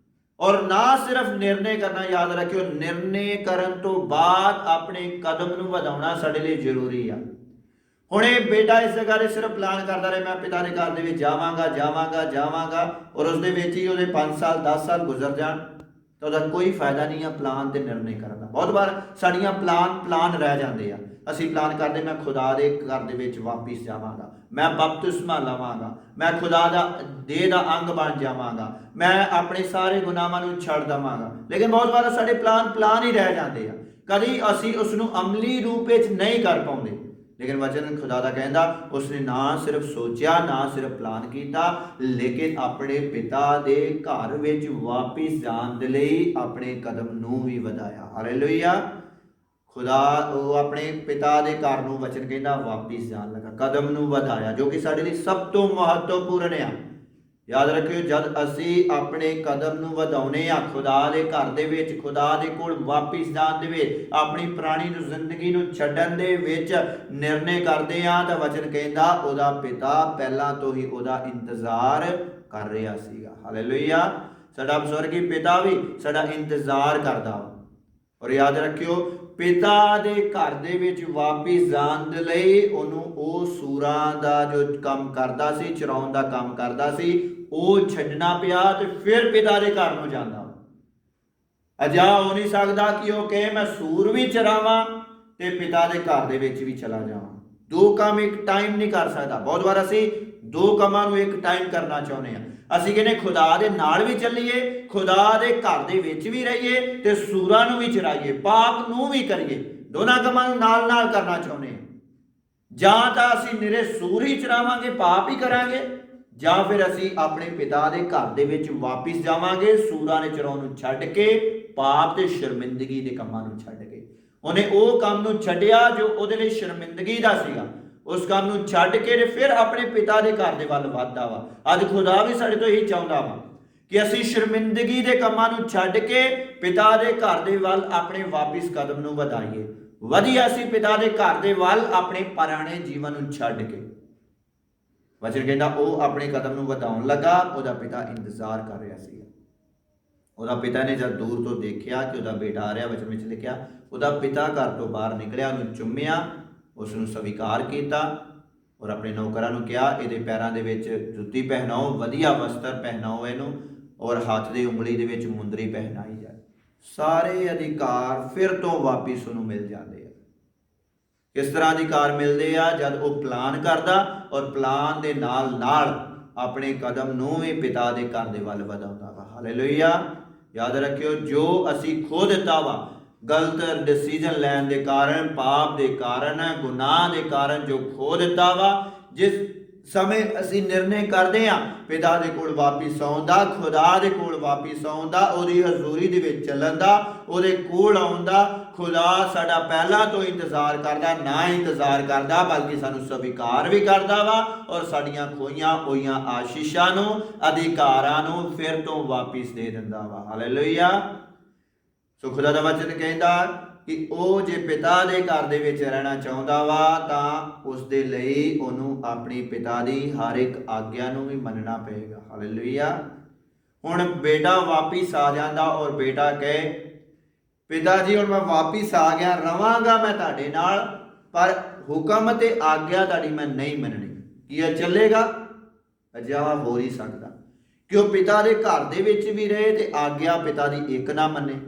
Speaker 3: ਔਰ ਨਾ ਸਿਰਫ ਨਿਰਣੇ ਕਰਨਾ, ਯਾਦ ਰੱਖਿਓ ਨਿਰਣੇ ਕਰਨ ਤੋਂ ਬਾਅਦ ਆਪਣੇ ਕਦਮ ਨੂੰ ਵਧਾਉਣਾ ਸਾਡੇ ਲਈ ਜ਼ਰੂਰੀ ਆ। ਹੁਣ ਇਹ ਬੇਟਾ ਇਸ ਜਗ੍ਹਾ 'ਤੇ ਸਿਰਫ ਪਲਾਨ ਕਰਦਾ ਰਿਹਾ ਮੈਂ ਪਿਤਾ ਦੇ ਘਰ ਦੇ ਵਿੱਚ ਜਾਵਾਂਗਾ ਔਰ ਉਸ ਦੇ ਵਿੱਚ ਹੀ ਉਹਦੇ 5 ਸਾਲ 10 ਸਾਲ ਗੁਜ਼ਰ ਜਾਣ ਤਾਂ ਉਹਦਾ ਕੋਈ ਫਾਇਦਾ ਨਹੀਂ ਆ ਪਲਾਨ ਤੇ ਨਿਰਣੇ ਕਰਨ ਦਾ। ਬਹੁਤ ਵਾਰ ਸਾਡੀਆਂ ਪਲਾਨ ਰਹਿ ਜਾਂਦੇ ਆ। ਅਸੀਂ ਪਲਾਨ ਕਰਦੇ ਮੈਂ ਖੁਦਾ ਦੇ ਘਰ ਦੇ ਵਿੱਚ ਵਾਪਿਸ ਜਾਵਾਂਗਾ, ਮੈਂ ਬਪਤਿਸਮਾ ਲਵਾਂਗਾ, ਮੈਂ ਖੁਦਾ ਦਾ ਦੇਹ ਦਾ ਅੰਗ ਬਣ ਜਾਵਾਂਗਾ, ਮੈਂ ਆਪਣੇ ਸਾਰੇ ਗੁਨਾਹਾਂ ਨੂੰ ਛੱਡ ਦੇਵਾਂਗਾ। ਲੇਕਿਨ ਬਹੁਤ ਵਾਰ ਸਾਡੇ ਪਲਾਨ ਹੀ ਰਹਿ ਜਾਂਦੇ ਆ। ਕਦੀ ਅਸੀਂ ਉਸ ਨੂੰ ਅਮਲੀ ਰੂਪ ਵਿੱਚ ਨਹੀਂ ਕਰ ਪਾਉਂਦੇ। ਲੇਕਿਨ ਵਚਨ ਖੁਦਾ ਦਾ ਕਹਿੰਦਾ ਉਸਨੇ ਨਾ ਸਿਰਫ ਸੋਚਿਆ, ਨਾ ਸਿਰਫ ਪਲਾਨ ਕੀਤਾ, ਲੇਕਿਨ ਆਪਣੇ ਪਿਤਾ ਦੇ ਘਰ ਵਿੱਚ ਵਾਪਿਸ ਜਾਣ ਦੇ ਲਈ ਆਪਣੇ ਕਦਮ ਨੂੰ ਵੀ ਵਧਾਇਆ। ਹਾਲੇਲੂਇਆ। ਖੁਦਾ ਉਹ ਆਪਣੇ ਪਿਤਾ ਦੇ ਘਰ ਨੂੰ ਵਚਨ ਕਹਿੰਦਾ ਵਾਪਿਸ ਜਾਣ ਲੱਗਾ, ਕਦਮ ਨੂੰ ਵਧਾਇਆ, ਜੋ ਕਿ ਸਾਡੇ ਲਈ ਸਭ ਤੋਂ ਮਹੱਤਵਪੂਰਨ ਆ। ਯਾਦ ਰੱਖਿਓ ਜਦ ਅਸੀਂ ਆਪਣੇ ਕਦਮ ਨੂੰ ਵਧਾਉਨੇ ਆ ਖੁਦਾ ਦੇ ਘਰ ਦੇ ਵਿੱਚ, ਖੁਦਾ ਦੇ ਕੋਲ ਵਾਪਿਸ ਜਾਣ ਦੇ ਵਿੱਚ, ਆਪਣੀ ਪੁਰਾਣੀ ਜ਼ਿੰਦਗੀ ਨੂੰ ਛੱਡਣ ਦੇ ਵਿੱਚ ਨਿਰਣੇ ਕਰਦੇ ਆ ਤਾਂ ਵਚਨ ਕਹਿੰਦਾ ਉਹਦਾ ਪਿਤਾ ਪਹਿਲਾਂ ਤੋਂ ਹੀ ਉਹਦਾ ਇੰਤਜ਼ਾਰ ਕਰ ਰਿਹਾ ਸੀਗਾ। ਹਾਲੇਲੂਇਆ। ਸਾਡਾ ਸਵਰਗੀ ਪਿਤਾ ਵੀ ਸਾਡਾ ਇੰਤਜ਼ਾਰ ਕਰਦਾ। ਔਰ ਯਾਦ ਰੱਖਿਓ ਪਿਤਾ ਦੇ ਘਰ ਦੇ ਵਿੱਚ ਵਾਪਿਸ ਜਾਣ ਦੇ ਲਈ ਉਹਨੂੰ ਉਹ ਸੂਰਾਂ ਦਾ ਜੋ ਕੰਮ ਕਰਦਾ ਸੀ, ਚਰਾਉਣ ਦਾ ਕੰਮ ਕਰਦਾ ਸੀ, ਉਹ ਛੱਡਣਾ ਪਿਆ ਤੇ ਫਿਰ ਪਿਤਾ ਦੇ ਘਰ ਨੂੰ ਜਾਂਦਾ। ਅਜਾ ਹੋ ਨਹੀਂ ਸਕਦਾ ਕਿ ਉਹ ਕਹੇ ਮੈਂ ਸੂਰ ਵੀ ਚਰਾਵਾਂ ਤੇ ਪਿਤਾ ਦੇ ਘਰ ਦੇ ਵਿੱਚ ਵੀ ਚਲਾ ਜਾਵਾਂ। ਦੋ ਕੰਮ ਇੱਕ ਟਾਈਮ ਨਹੀਂ ਕਰ ਸਕਦਾ। ਬਹੁਤ ਵਾਰ ਅਸੀਂ ਦੋ ਕੰਮਾਂ ਨੂੰ ਇੱਕ ਟਾਈਮ ਕਰਨਾ ਚਾਹੁੰਦੇ ਹਾਂ। ਅਸੀਂ ਕਹਿੰਦੇ ਖੁਦਾ ਦੇ ਨਾਲ ਵੀ ਚੱਲੀਏ, ਖੁਦਾ ਦੇ ਘਰ ਦੇ ਵਿੱਚ ਵੀ ਰਹੀਏ ਤੇ ਸੂਰਾਂ ਨੂੰ ਵੀ ਚਰਾਈਏ, ਪਾਪ ਨੂੰ ਵੀ ਕਰੀਏ। ਦੋਨਾਂ ਕੰਮਾਂ ਨੂੰ ਨਾਲ ਕਰਨਾ ਚਾਹੁੰਦੇ ਹਾਂ। ਜਾਂ ਤਾਂ ਅਸੀਂ ਨਿਰੇ ਸੂਰ ਹੀ ਚਰਾਵਾਂਗੇ, ਪਾਪ ਹੀ ਕਰਾਂਗੇ, ਜਾਂ ਫਿਰ ਅਸੀਂ ਆਪਣੇ ਪਿਤਾ ਦੇ ਘਰ ਦੇ ਵਿੱਚ ਵਾਪਿਸ ਜਾਵਾਂਗੇ ਸੂਰਾਂ ਨੇ ਚਰਾਉਣ ਨੂੰ ਛੱਡ ਕੇ, ਪਾਪ ਤੇ ਸ਼ਰਮਿੰਦਗੀ ਦੇ ਕੰਮਾਂ ਨੂੰ ਛੱਡ ਕੇ। ਉਹਨੇ ਉਹ ਕੰਮ ਨੂੰ ਛੱਡਿਆ ਜੋ ਉਹਦੇ ਲਈ ਸ਼ਰਮਿੰਦਗੀ ਦਾ ਸੀਗਾ, ਉਸ ਕੰਮ ਨੂੰ ਛੱਡ ਕੇ ਫਿਰ ਆਪਣੇ ਪਿਤਾ ਦੇ ਘਰ ਦੇ ਵੱਲ ਵੱਧਦਾ ਵਾ। ਅੱਜ ਖੁਦਾ ਵੀ ਸਾਡੇ ਤੋਂ ਇਹੀ ਚਾਹੁੰਦਾ ਵਾ ਕਿ ਅਸੀਂ ਸ਼ਰਮਿੰਦਗੀ ਦੇ ਕੰਮਾਂ ਨੂੰ ਛੱਡ ਕੇ ਪਿਤਾ ਦੇ ਘਰ ਦੇ ਵੱਲ ਆਪਣੇ ਵਾਪਿਸ ਕਦਮ ਨੂੰ ਵਧਾਈਏ। ਵਧੀਆ ਅਸੀਂ ਪਿਤਾ ਦੇ ਘਰ ਦੇ ਵੱਲ ਆਪਣੇ ਪੁਰਾਣੇ ਜੀਵਨ ਨੂੰ ਛੱਡ ਕੇ। ਵਚਨ ਕਹਿੰਦਾ ਉਹ ਆਪਣੇ ਕਦਮ ਨੂੰ ਵਧਾਉਣ ਲੱਗਾ, ਉਹਦਾ ਪਿਤਾ ਇੰਤਜ਼ਾਰ ਕਰ ਰਿਹਾ ਸੀ। ਉਹਦਾ ਪਿਤਾ ਨੇ ਜਦ ਦੂਰ ਤੋਂ ਦੇਖਿਆ ਕਿ ਉਹਦਾ ਬੇਟਾ ਆ ਰਿਹਾ, ਵਚਨ ਵਿੱਚ ਲਿਖਿਆ ਉਹਦਾ ਪਿਤਾ ਘਰ ਤੋਂ ਬਾਹਰ ਨਿਕਲਿਆ, ਉਹਨੂੰ ਚੁੰਮਿਆ, ਉਸ ਨੂੰ ਸਵੀਕਾਰ ਕੀਤਾ ਔਰ ਆਪਣੇ ਨੌਕਰਾਂ ਨੂੰ ਕਿਹਾ ਇਹਦੇ ਪੈਰਾਂ ਦੇ ਵਿੱਚ ਜੁੱਤੀ ਪਹਿਨਾਓ, ਵਧੀਆ ਵਸਤਰ ਪਹਿਨਾਓ ਇਹਨੂੰ, ਔਰ ਹੱਥ ਦੀ ਉਂਗਲੀ ਦੇ ਵਿੱਚ ਮੁੰਦਰੀ ਪਹਿਨਾਈ ਜਾਏ। ਸਾਰੇ ਅਧਿਕਾਰ ਫਿਰ ਤੋਂ ਵਾਪਿਸ ਉਹਨੂੰ ਮਿਲ ਜਾਂਦੇ ਆ। ਕਿਸ ਤਰ੍ਹਾਂ ਅਧਿਕਾਰ ਮਿਲਦੇ ਆ? ਜਦ ਉਹ ਪਲਾਨ ਕਰਦਾ ਔਰ ਪਲਾਨ ਦੇ ਨਾਲ ਨਾਲ ਆਪਣੇ ਕਦਮ ਨੂੰ ਵੀ ਪਿਤਾ ਦੇ ਘਰ ਦੇ ਵੱਲ ਵਧਾਉਂਦਾ ਵਾ। ਹਾਲੇਲੂਇਆ। ਯਾਦ ਰੱਖਿਓ, ਜੋ ਅਸੀਂ ਖੋ ਦਿੱਤਾ ਵਾ ਗਲਤ ਡਿਸੀਜਨ ਲੈਣ ਦੇ ਕਾਰਨ, ਪਾਪ ਦੇ ਕਾਰਨ, ਗੁਨਾਹ ਦੇ ਕਾਰਨ ਜੋ ਖੋ ਦਿੱਤਾ ਵਾ, ਜਿਸ ਸਮੇਂ ਅਸੀਂ ਨਿਰਣੇ ਕਰਦੇ ਹਾਂ ਪਿਤਾ ਦੇ ਕੋਲ ਵਾਪਿਸ ਆਉਣ ਦਾ, ਖੁਦਾ ਦੇ ਕੋਲ ਵਾਪਿਸ ਆਉਣ ਦਾ, ਉਹਦੀ ਹਜ਼ੂਰੀ ਦੇ ਵਿੱਚ ਚੱਲਣ ਦਾ, ਉਹਦੇ ਕੋਲ ਆਉਣ ਦਾ, ਖੁਦਾ ਸਾਡਾ ਪਹਿਲਾਂ ਤੋਂ ਇੰਤਜ਼ਾਰ ਕਰਦਾ, ਨਾ ਇੰਤਜ਼ਾਰ ਕਰਦਾ ਬਲਕਿ ਸਾਨੂੰ ਸਵੀਕਾਰ ਵੀ ਕਰਦਾ ਵਾ ਔਰ ਸਾਡੀਆਂ ਖੋਈਆਂ ਹੋਈਆਂ ਆਸ਼ੀਸ਼ਾਂ ਨੂੰ, ਅਧਿਕਾਰਾਂ ਨੂੰ ਫਿਰ ਤੋਂ ਵਾਪਿਸ ਦੇ ਦਿੰਦਾ ਵਾ। ਹਾਲੇਲੂਇਆ। ਸੋ ਖੁਦਾ ਦਾ ਵਚਨ ਕਹਿੰਦਾ ਕਿ ਉਹ ਜੇ ਪਿਤਾ ਦੇ ਘਰ ਦੇ ਵਿੱਚ ਰਹਿਣਾ ਚਾਹੁੰਦਾ ਵਾ ਤਾਂ ਉਸ ਦੇ ਲਈ ਉਹਨੂੰ ਆਪਣੀ ਪਿਤਾ ਦੀ ਹਰ ਇੱਕ ਆਗਿਆ ਨੂੰ ਵੀ ਮੰਨਣਾ ਪਏਗਾ। ਹਾਲੇਲੂਇਆ। ਹੁਣ ਬੇਟਾ ਵਾਪਿਸ ਆ ਜਾਂਦਾ ਔਰ ਬੇਟਾ ਕਹੇ ਪਿਤਾ ਜੀ ਹੁਣ ਮੈਂ ਵਾਪਿਸ ਆ ਗਿਆ, ਰਵਾਂਗਾ ਮੈਂ ਤੁਹਾਡੇ ਨਾਲ, ਪਰ ਹੁਕਮ ਤੇ ਆਗਿਆ ਤੁਹਾਡੀ ਮੈਂ ਨਹੀਂ ਮੰਨਣੀ। ਕੀ ਇਹ ਚੱਲੇਗਾ? ਅਜਿਹਾ ਹੋ ਨਹੀਂ ਸਕਦਾ ਕਿ ਉਹ ਪਿਤਾ ਦੇ ਘਰ ਦੇ ਵਿੱਚ ਵੀ ਰਹੇ ਤੇ ਆਗਿਆ ਪਿਤਾ ਦੀ ਇੱਕ ਨਾ ਮੰਨੇ।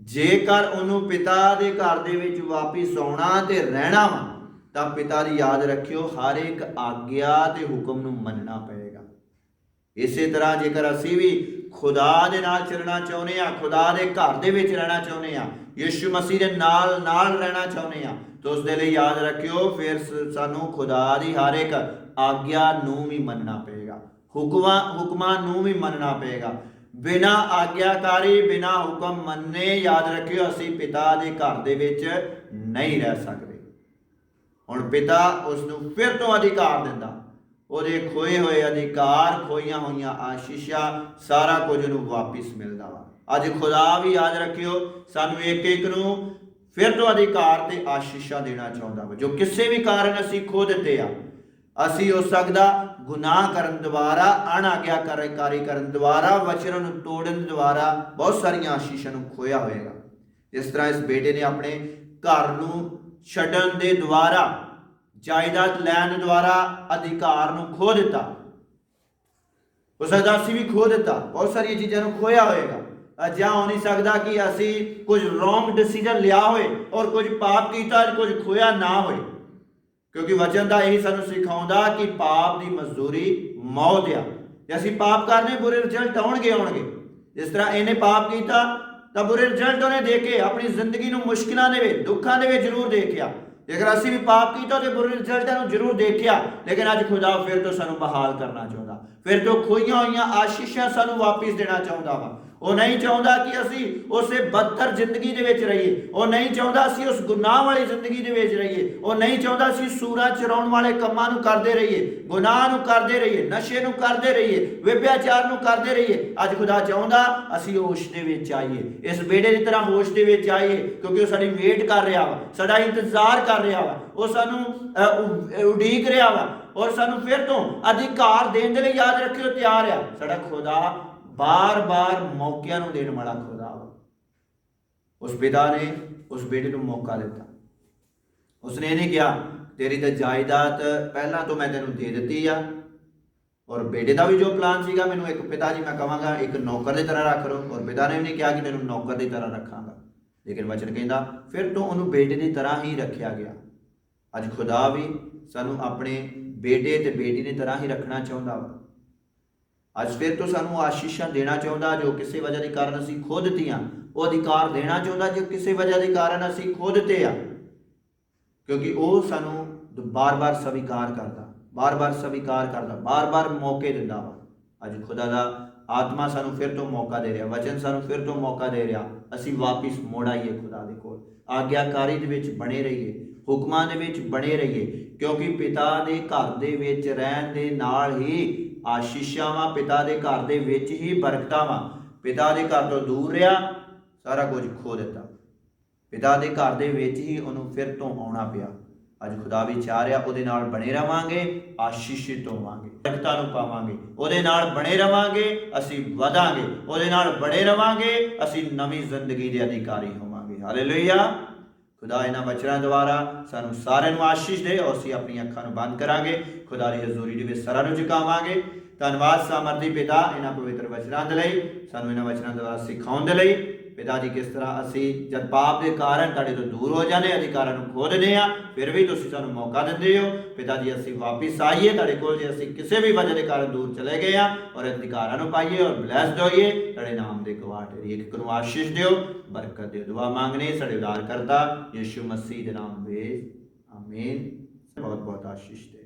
Speaker 3: ਜੇਕਰ ਉਹਨੂੰ ਪਿਤਾ ਦੇ ਘਰ ਦੇ ਵਿੱਚ ਵਾਪਿਸ ਆਉਣਾ ਤੇ ਰਹਿਣਾ ਵਾ ਤਾਂ ਪਿਤਾ ਦੀ ਯਾਦ ਰੱਖਿਓ ਹਰ ਇੱਕ ਆਗਿਆ ਤੇ ਹੁਕਮ ਨੂੰ ਮੰਨਣਾ ਪਏਗਾ। ਇਸੇ ਤਰ੍ਹਾਂ ਜੇਕਰ ਅਸੀਂ ਵੀ ਖੁਦਾ ਦੇ ਨਾਲ ਚੱਲਣਾ ਚਾਹੁੰਦੇ ਹਾਂ, ਖੁਦਾ ਦੇ ਘਰ ਦੇ ਵਿੱਚ ਰਹਿਣਾ ਚਾਹੁੰਦੇ ਹਾਂ, ਯਿਸੂ ਮਸੀਹ ਦੇ ਨਾਲ ਨਾਲ ਰਹਿਣਾ ਚਾਹੁੰਦੇ ਹਾਂ ਤਾਂ ਉਸ ਦੇ ਲਈ ਯਾਦ ਰੱਖਿਓ ਫਿਰ ਸਾਨੂੰ ਖੁਦਾ ਦੀ ਹਰ ਇੱਕ ਆਗਿਆ ਨੂੰ ਵੀ ਮੰਨਣਾ ਪਏਗਾ, ਹੁਕਮਾਂ ਨੂੰ ਵੀ ਮੰਨਣਾ ਪਏਗਾ। ਬਿਨਾ ਆਗਿਆਕਾਰੀ, ਬਿਨਾ ਹੁਕਮ ਮੰਨੇ ਯਾਦ ਰੱਖਿਓ ਅਸੀਂ ਪਿਤਾ ਦੇ ਘਰ ਦੇ ਵਿੱਚ ਨਹੀਂ ਰਹਿ ਸਕਦੇ। ਹੁਣ ਪਿਤਾ ਉਸ ਨੂੰ ਫਿਰ ਤੋਂ ਅਧਿਕਾਰ ਦਿੰਦਾ, ਉਹਦੇ ਖੋਏ ਹੋਏ ਅਧਿਕਾਰ, ਖੋਈਆਂ ਹੋਈਆਂ ਆਸ਼ੀਸ਼ਾਂ, ਸਾਰਾ ਕੁਝ ਉਹਨੂੰ ਵਾਪਿਸ ਮਿਲਦਾ ਵਾ। ਅੱਜ ਖੁਦਾ ਵੀ ਯਾਦ ਰੱਖਿਓ ਸਾਨੂੰ ਇੱਕ ਇੱਕ ਨੂੰ ਫਿਰ ਤੋਂ ਅਧਿਕਾਰ ਤੇ ਆਸ਼ੀਸ਼ਾਂ ਦੇਣਾ ਚਾਹੁੰਦਾ ਵਾ। ਜੋ ਕਿਸੇ ਵੀ ਕਾਰਨ ਅਸੀਂ ਖੋ ਦਿੱਤੇ ਆ, ਅਸੀਂ ਹੋ ਸਕਦਾ ਗੁਨਾਹ ਕਰਨ ਦੁਆਰਾ, ਅਣਆਗਿਆਕਾਰੀ ਕਰਨ ਦੁਆਰਾ, ਵਚਨ ਨੂੰ ਤੋੜਨ ਦੁਆਰਾ ਬਹੁਤ ਸਾਰੀਆਂ ਆਸ਼ੀਸ਼ਾਂ ਨੂੰ ਖੋਇਆ ਹੋਏਗਾ। ਜਿਸ ਤਰ੍ਹਾਂ ਇਸ ਬੇਟੇ ਨੇ ਆਪਣੇ ਘਰ ਨੂੰ ਛੱਡਣ ਦੇ ਦੁਆਰਾ, ਜਾਇਦਾਦ ਲੈਣ ਦੁਆਰਾ ਅਧਿਕਾਰ ਨੂੰ ਖੋ ਦਿੱਤਾ। ਹੋ ਸਕਦਾ ਅਸੀਂ ਵੀ ਖੋ ਦਿੱਤਾ, ਬਹੁਤ ਸਾਰੀਆਂ ਚੀਜ਼ਾਂ ਨੂੰ ਖੋਇਆ ਹੋਏਗਾ। ਅਜਿਹਾ ਹੋ ਨਹੀਂ ਸਕਦਾ ਕਿ ਅਸੀਂ ਕੁਝ ਰੋਂਗ ਡਿਸੀਜਨ ਲਿਆ ਹੋਏ ਔਰ ਕੁਝ ਪਾਪ ਕੀਤਾ, ਕੁਝ ਖੋਇਆ ਨਾ ਹੋਏ, ਕਿਉਂਕਿ ਵਚਨ ਦਾ ਇਹੀ ਸਾਨੂੰ ਸਿਖਾਉਂਦਾ ਕਿ ਪਾਪ ਦੀ ਮਜ਼ਦੂਰੀ ਮੌਤ ਆ। ਜੇ ਅਸੀਂ ਪਾਪ ਕਰਨੇ ਬੁਰੇ ਰਿਜ਼ਲਟ ਆਉਣਗੇ। ਜਿਸ ਤਰ੍ਹਾਂ ਇਹਨੇ ਪਾਪ ਕੀਤਾ ਤਾਂ ਬੁਰੇ ਰਿਜ਼ਲਟ ਉਹਨੇ ਦੇਖੇ, ਆਪਣੀ ਜ਼ਿੰਦਗੀ ਨੂੰ ਮੁਸ਼ਕਿਲਾਂ ਦੇ ਵਿੱਚ, ਦੁੱਖਾਂ ਦੇ ਵਿੱਚ ਜ਼ਰੂਰ ਦੇਖਿਆ। ਜੇਕਰ ਅਸੀਂ ਵੀ ਪਾਪ ਕੀਤਾ ਤੇ ਬੁਰੇ ਰਿਜ਼ਲਟਾਂ ਨੂੰ ਜ਼ਰੂਰ ਦੇਖਿਆ, ਲੇਕਿਨ ਅੱਜ ਖੁਦਾ ਫਿਰ ਤੋਂ ਸਾਨੂੰ ਬਹਾਲ ਕਰਨਾ ਚਾਹੁੰਦਾ, ਫਿਰ ਤੋਂ ਖੋਈਆਂ ਹੋਈਆਂ ਆਸ਼ੀਸ਼ਾਂ ਸਾਨੂੰ ਵਾਪਿਸ ਦੇਣਾ ਚਾਹੁੰਦਾ ਵਾ। ਉਹ ਨਹੀਂ ਚਾਹੁੰਦਾ ਕਿ ਅਸੀਂ ਉਸੇ ਬਦਤਰ ਜ਼ਿੰਦਗੀ ਦੇ ਵਿੱਚ ਰਹੀਏ, ਉਹ ਨਹੀਂ ਚਾਹੁੰਦਾ ਅਸੀਂ ਉਸ ਗੁਨਾਹ ਵਾਲੀ ਜ਼ਿੰਦਗੀ ਦੇ ਵਿੱਚ ਰਹੀਏ, ਉਹ ਨਹੀਂ ਚਾਹੁੰਦਾ ਅਸੀਂ ਸੂਰਾਂ ਚਰਾਉਣ ਵਾਲੇ ਕੰਮਾਂ ਨੂੰ ਕਰਦੇ ਰਹੀਏ, ਗੁਨਾਹ ਨੂੰ ਕਰਦੇ ਰਹੀਏ, ਨਸ਼ੇ ਨੂੰ ਕਰਦੇ ਰਹੀਏ, ਵਿਭਿਆਚਾਰ ਨੂੰ ਕਰਦੇ ਰਹੀਏ। ਅੱਜ ਖੁਦਾ ਚਾਹੁੰਦਾ ਅਸੀਂ ਹੋਸ਼ ਦੇ ਵਿੱਚ ਆਈਏ, ਇਸ ਬੇੜੇ ਦੀ ਤਰ੍ਹਾਂ ਹੋਸ਼ ਦੇ ਵਿੱਚ ਆਈਏ, ਕਿਉਂਕਿ ਉਹ ਸਾਡੀ ਵੇਟ ਕਰ ਰਿਹਾ ਵਾ, ਸਾਡਾ ਇੰਤਜ਼ਾਰ ਕਰ ਰਿਹਾ ਵਾ, ਉਹ ਸਾਨੂੰ ਉਡੀਕ ਰਿਹਾ ਵਾ ਔਰ ਸਾਨੂੰ ਫਿਰ ਤੋਂ ਅਧਿਕਾਰ ਦੇਣ ਦੇ ਲਈ ਯਾਦ ਰੱਖਿਓ ਤਿਆਰ ਆ। ਸਾਡਾ ਖੁਦਾ ਬਾਰ-ਬਾਰ ਮੌਕਿਆਂ ਨੂੰ ਦੇਣ ਵਾਲਾ ਖੁਦਾ ਵਾ। ਉਸ ਪਿਤਾ ਨੇ ਉਸ ਬੇਟੇ ਨੂੰ ਮੌਕਾ ਦਿੱਤਾ। ਉਸਨੇ ਇਹ ਨਹੀਂ ਕਿਹਾ ਤੇਰੀ ਤਾਂ ਜਾਇਦਾਦ ਪਹਿਲਾਂ ਤੋਂ ਮੈਂ ਤੈਨੂੰ ਦੇ ਦਿੱਤੀ ਆ, ਔਰ ਬੇਟੇ ਦਾ ਵੀ ਜੋ ਪਲਾਨ ਸੀਗਾ, ਮੈਨੂੰ ਇੱਕ ਪਿਤਾ ਜੀ ਮੈਂ ਕਹਾਂਗਾ ਇੱਕ ਨੌਕਰ ਦੀ ਤਰ੍ਹਾਂ ਰੱਖ ਲਓ, ਔਰ ਪਿਤਾ ਨੇ ਵੀ ਨਹੀਂ ਕਿਹਾ ਕਿ ਤੈਨੂੰ ਨੌਕਰ ਦੀ ਤਰ੍ਹਾਂ ਰੱਖਾਂਗਾ, ਲੇਕਿਨ ਵਚਨ ਕਹਿੰਦਾ ਫਿਰ ਤੋਂ ਉਹਨੂੰ ਬੇਟੇ ਦੀ ਤਰ੍ਹਾਂ ਹੀ ਰੱਖਿਆ ਗਿਆ। ਅੱਜ ਖੁਦਾ ਵੀ ਸਾਨੂੰ ਆਪਣੇ ਬੇਟੇ ਤੇ ਬੇਟੀ ਦੀ ਤਰ੍ਹਾਂ ਹੀ ਰੱਖਣਾ ਚਾਹੁੰਦਾ ਵਾ। ਅੱਜ ਫਿਰ ਤੋਂ ਸਾਨੂੰ ਆਸ਼ੀਸ਼ਾਂ ਦੇਣਾ ਚਾਹੁੰਦਾ ਜੋ ਕਿਸੇ ਵਜ੍ਹਾ ਦੇ ਕਾਰਨ ਅਸੀਂ ਖੋ ਦਿੱਤੀਆਂ, ਉਹ ਅਧਿਕਾਰ ਦੇਣਾ ਚਾਹੁੰਦਾ ਜੋ ਕਿਸੇ ਵਜ੍ਹਾ ਦੇ ਕਾਰਨ ਅਸੀਂ ਖੋ ਦਿੱਤੇ ਆ, ਕਿਉਂਕਿ ਉਹ ਸਾਨੂੰ ਬਾਰ-ਬਾਰ ਸਵੀਕਾਰ ਕਰਦਾ, ਬਾਰ-ਬਾਰ ਮੌਕੇ ਦਿੰਦਾ ਵਾ। ਅੱਜ ਖੁਦਾ ਦਾ ਆਤਮਾ ਸਾਨੂੰ ਫਿਰ ਤੋਂ ਮੌਕਾ ਦੇ ਰਿਹਾ, ਵਚਨ ਸਾਨੂੰ ਫਿਰ ਤੋਂ ਮੌਕਾ ਦੇ ਰਿਹਾ, ਅਸੀਂ ਵਾਪਿਸ ਮੁੜ ਆਈਏ ਖੁਦਾ ਦੇ ਕੋਲ, ਆਗਿਆਕਾਰੀ ਦੇ ਵਿੱਚ ਬਣੇ ਰਹੀਏ, ਹੁਕਮਾਂ ਦੇ ਵਿੱਚ ਬਣੇ ਰਹੀਏ, ਕਿਉਂਕਿ ਪਿਤਾ ਦੇ ਘਰ ਦੇ ਵਿੱਚ ਰਹਿਣ ਦੇ ਨਾਲ ਹੀ ਆਸ਼ੀਸ਼ਾਂ ਵਾਂ, ਪਿਤਾ ਦੇ ਘਰ ਦੇ ਵਿੱਚ ਹੀ ਬਰਕਤਾਂ ਵਾਂ। ਪਿਤਾ ਦੇ ਘਰ ਤੋਂ ਦੂਰ ਰਿਹਾ, ਸਾਰਾ ਕੁਝ ਖੋ ਦਿੱਤਾ। ਪਿਤਾ ਦੇ ਘਰ ਦੇ ਵਿੱਚ ਹੀ ਉਹਨੂੰ ਫਿਰ ਤੋਂ ਆਉਣਾ ਪਿਆ। ਅੱਜ ਖੁਦਾ ਵੀ ਚਾਹ ਰਿਹਾ ਉਹਦੇ ਨਾਲ ਬਣੇ ਰਵਾਂਗੇ, ਆਸ਼ੀਸ਼ਿਤ ਹੋਵਾਂਗੇ, ਬਰਕਤਾਂ ਨੂੰ ਪਾਵਾਂਗੇ। ਉਹਦੇ ਨਾਲ ਬਣੇ ਰਵਾਂਗੇ, ਅਸੀਂ ਵਧਾਂਗੇ। ਉਹਦੇ ਨਾਲ ਬਣੇ ਰਵਾਂਗੇ, ਅਸੀਂ ਨਵੀਂ ਜ਼ਿੰਦਗੀ ਦੇ ਅਧਿਕਾਰੀ ਹੋਵਾਂਗੇ। ਹਾਲੇਲੂਇਆ। ਖੁਦਾ ਇਹਨਾਂ ਵਚਨਾਂ ਦੁਆਰਾ ਸਾਨੂੰ ਸਾਰਿਆਂ ਨੂੰ ਆਸ਼ੀਸ਼ ਦੇ, ਔਰ ਅਸੀਂ ਆਪਣੀਆਂ ਅੱਖਾਂ ਨੂੰ ਬੰਦ ਕਰਾਂਗੇ, ਖੁਦਾ ਦੀ ਹਜ਼ੂਰੀ ਦੇ ਵਿੱਚ ਸਰਾਂ ਨੂੰ ਝੁਕਾਵਾਂਗੇ। ਧੰਨਵਾਦ ਸਾਮਰਥੀ ਪਿਤਾ ਇਹਨਾਂ ਪਵਿੱਤਰ ਵਚਨਾਂ ਦੇ ਲਈ, ਸਾਨੂੰ ਇਹਨਾਂ ਵਚਨਾਂ ਦੁਆਰਾ ਸਿਖਾਉਣ ਦੇ ਲਈ। ਪਿਤਾ ਜੀ, ਕਿਸ ਤਰ੍ਹਾਂ ਅਸੀਂ ਜਦ ਪਾਪ ਦੇ ਕਾਰਨ ਤੁਹਾਡੇ ਤੋਂ ਦੂਰ ਹੋ ਜਾਂਦੇ, ਅਧਿਕਾਰਾਂ ਨੂੰ ਖੋ ਦਿੰਦੇ ਹਾਂ, ਫਿਰ ਵੀ ਤੁਸੀਂ ਸਾਨੂੰ ਮੌਕਾ ਦਿੰਦੇ ਹੋ। ਪਿਤਾ ਜੀ, ਅਸੀਂ ਵਾਪਿਸ ਆਈਏ ਤੁਹਾਡੇ ਕੋਲ, ਜੇ ਅਸੀਂ ਕਿਸੇ ਵੀ ਵਜ੍ਹਾ ਦੇ ਕਾਰਨ ਦੂਰ ਚਲੇ ਗਏ ਹਾਂ, ਔਰ ਅਧਿਕਾਰਾਂ ਨੂੰ ਪਾਈਏ ਔਰ ਬਲੈਸਡ ਹੋਈਏ। ਤੁਹਾਡੇ ਨਾਮ ਦੇ ਗਵਾਹ ਠਹਿਰੀਏ। ਇੱਕ ਨੂੰ ਆਸ਼ੀਸ਼ ਦਿਓ, ਬਰਕਤ ਦਿਓ। ਦੁਆ ਮੰਗਨੇ ਸਾਡੇ ਉਦਾਰ ਕਰਤਾ ਯਿਸੂ ਮਸੀਹ ਦੇ ਨਾਮ ਵਿੱਚ, ਆਮੀਨ। ਬਹੁਤ ਬਹੁਤ ਆਸ਼ੀਸ਼ ਦੇ।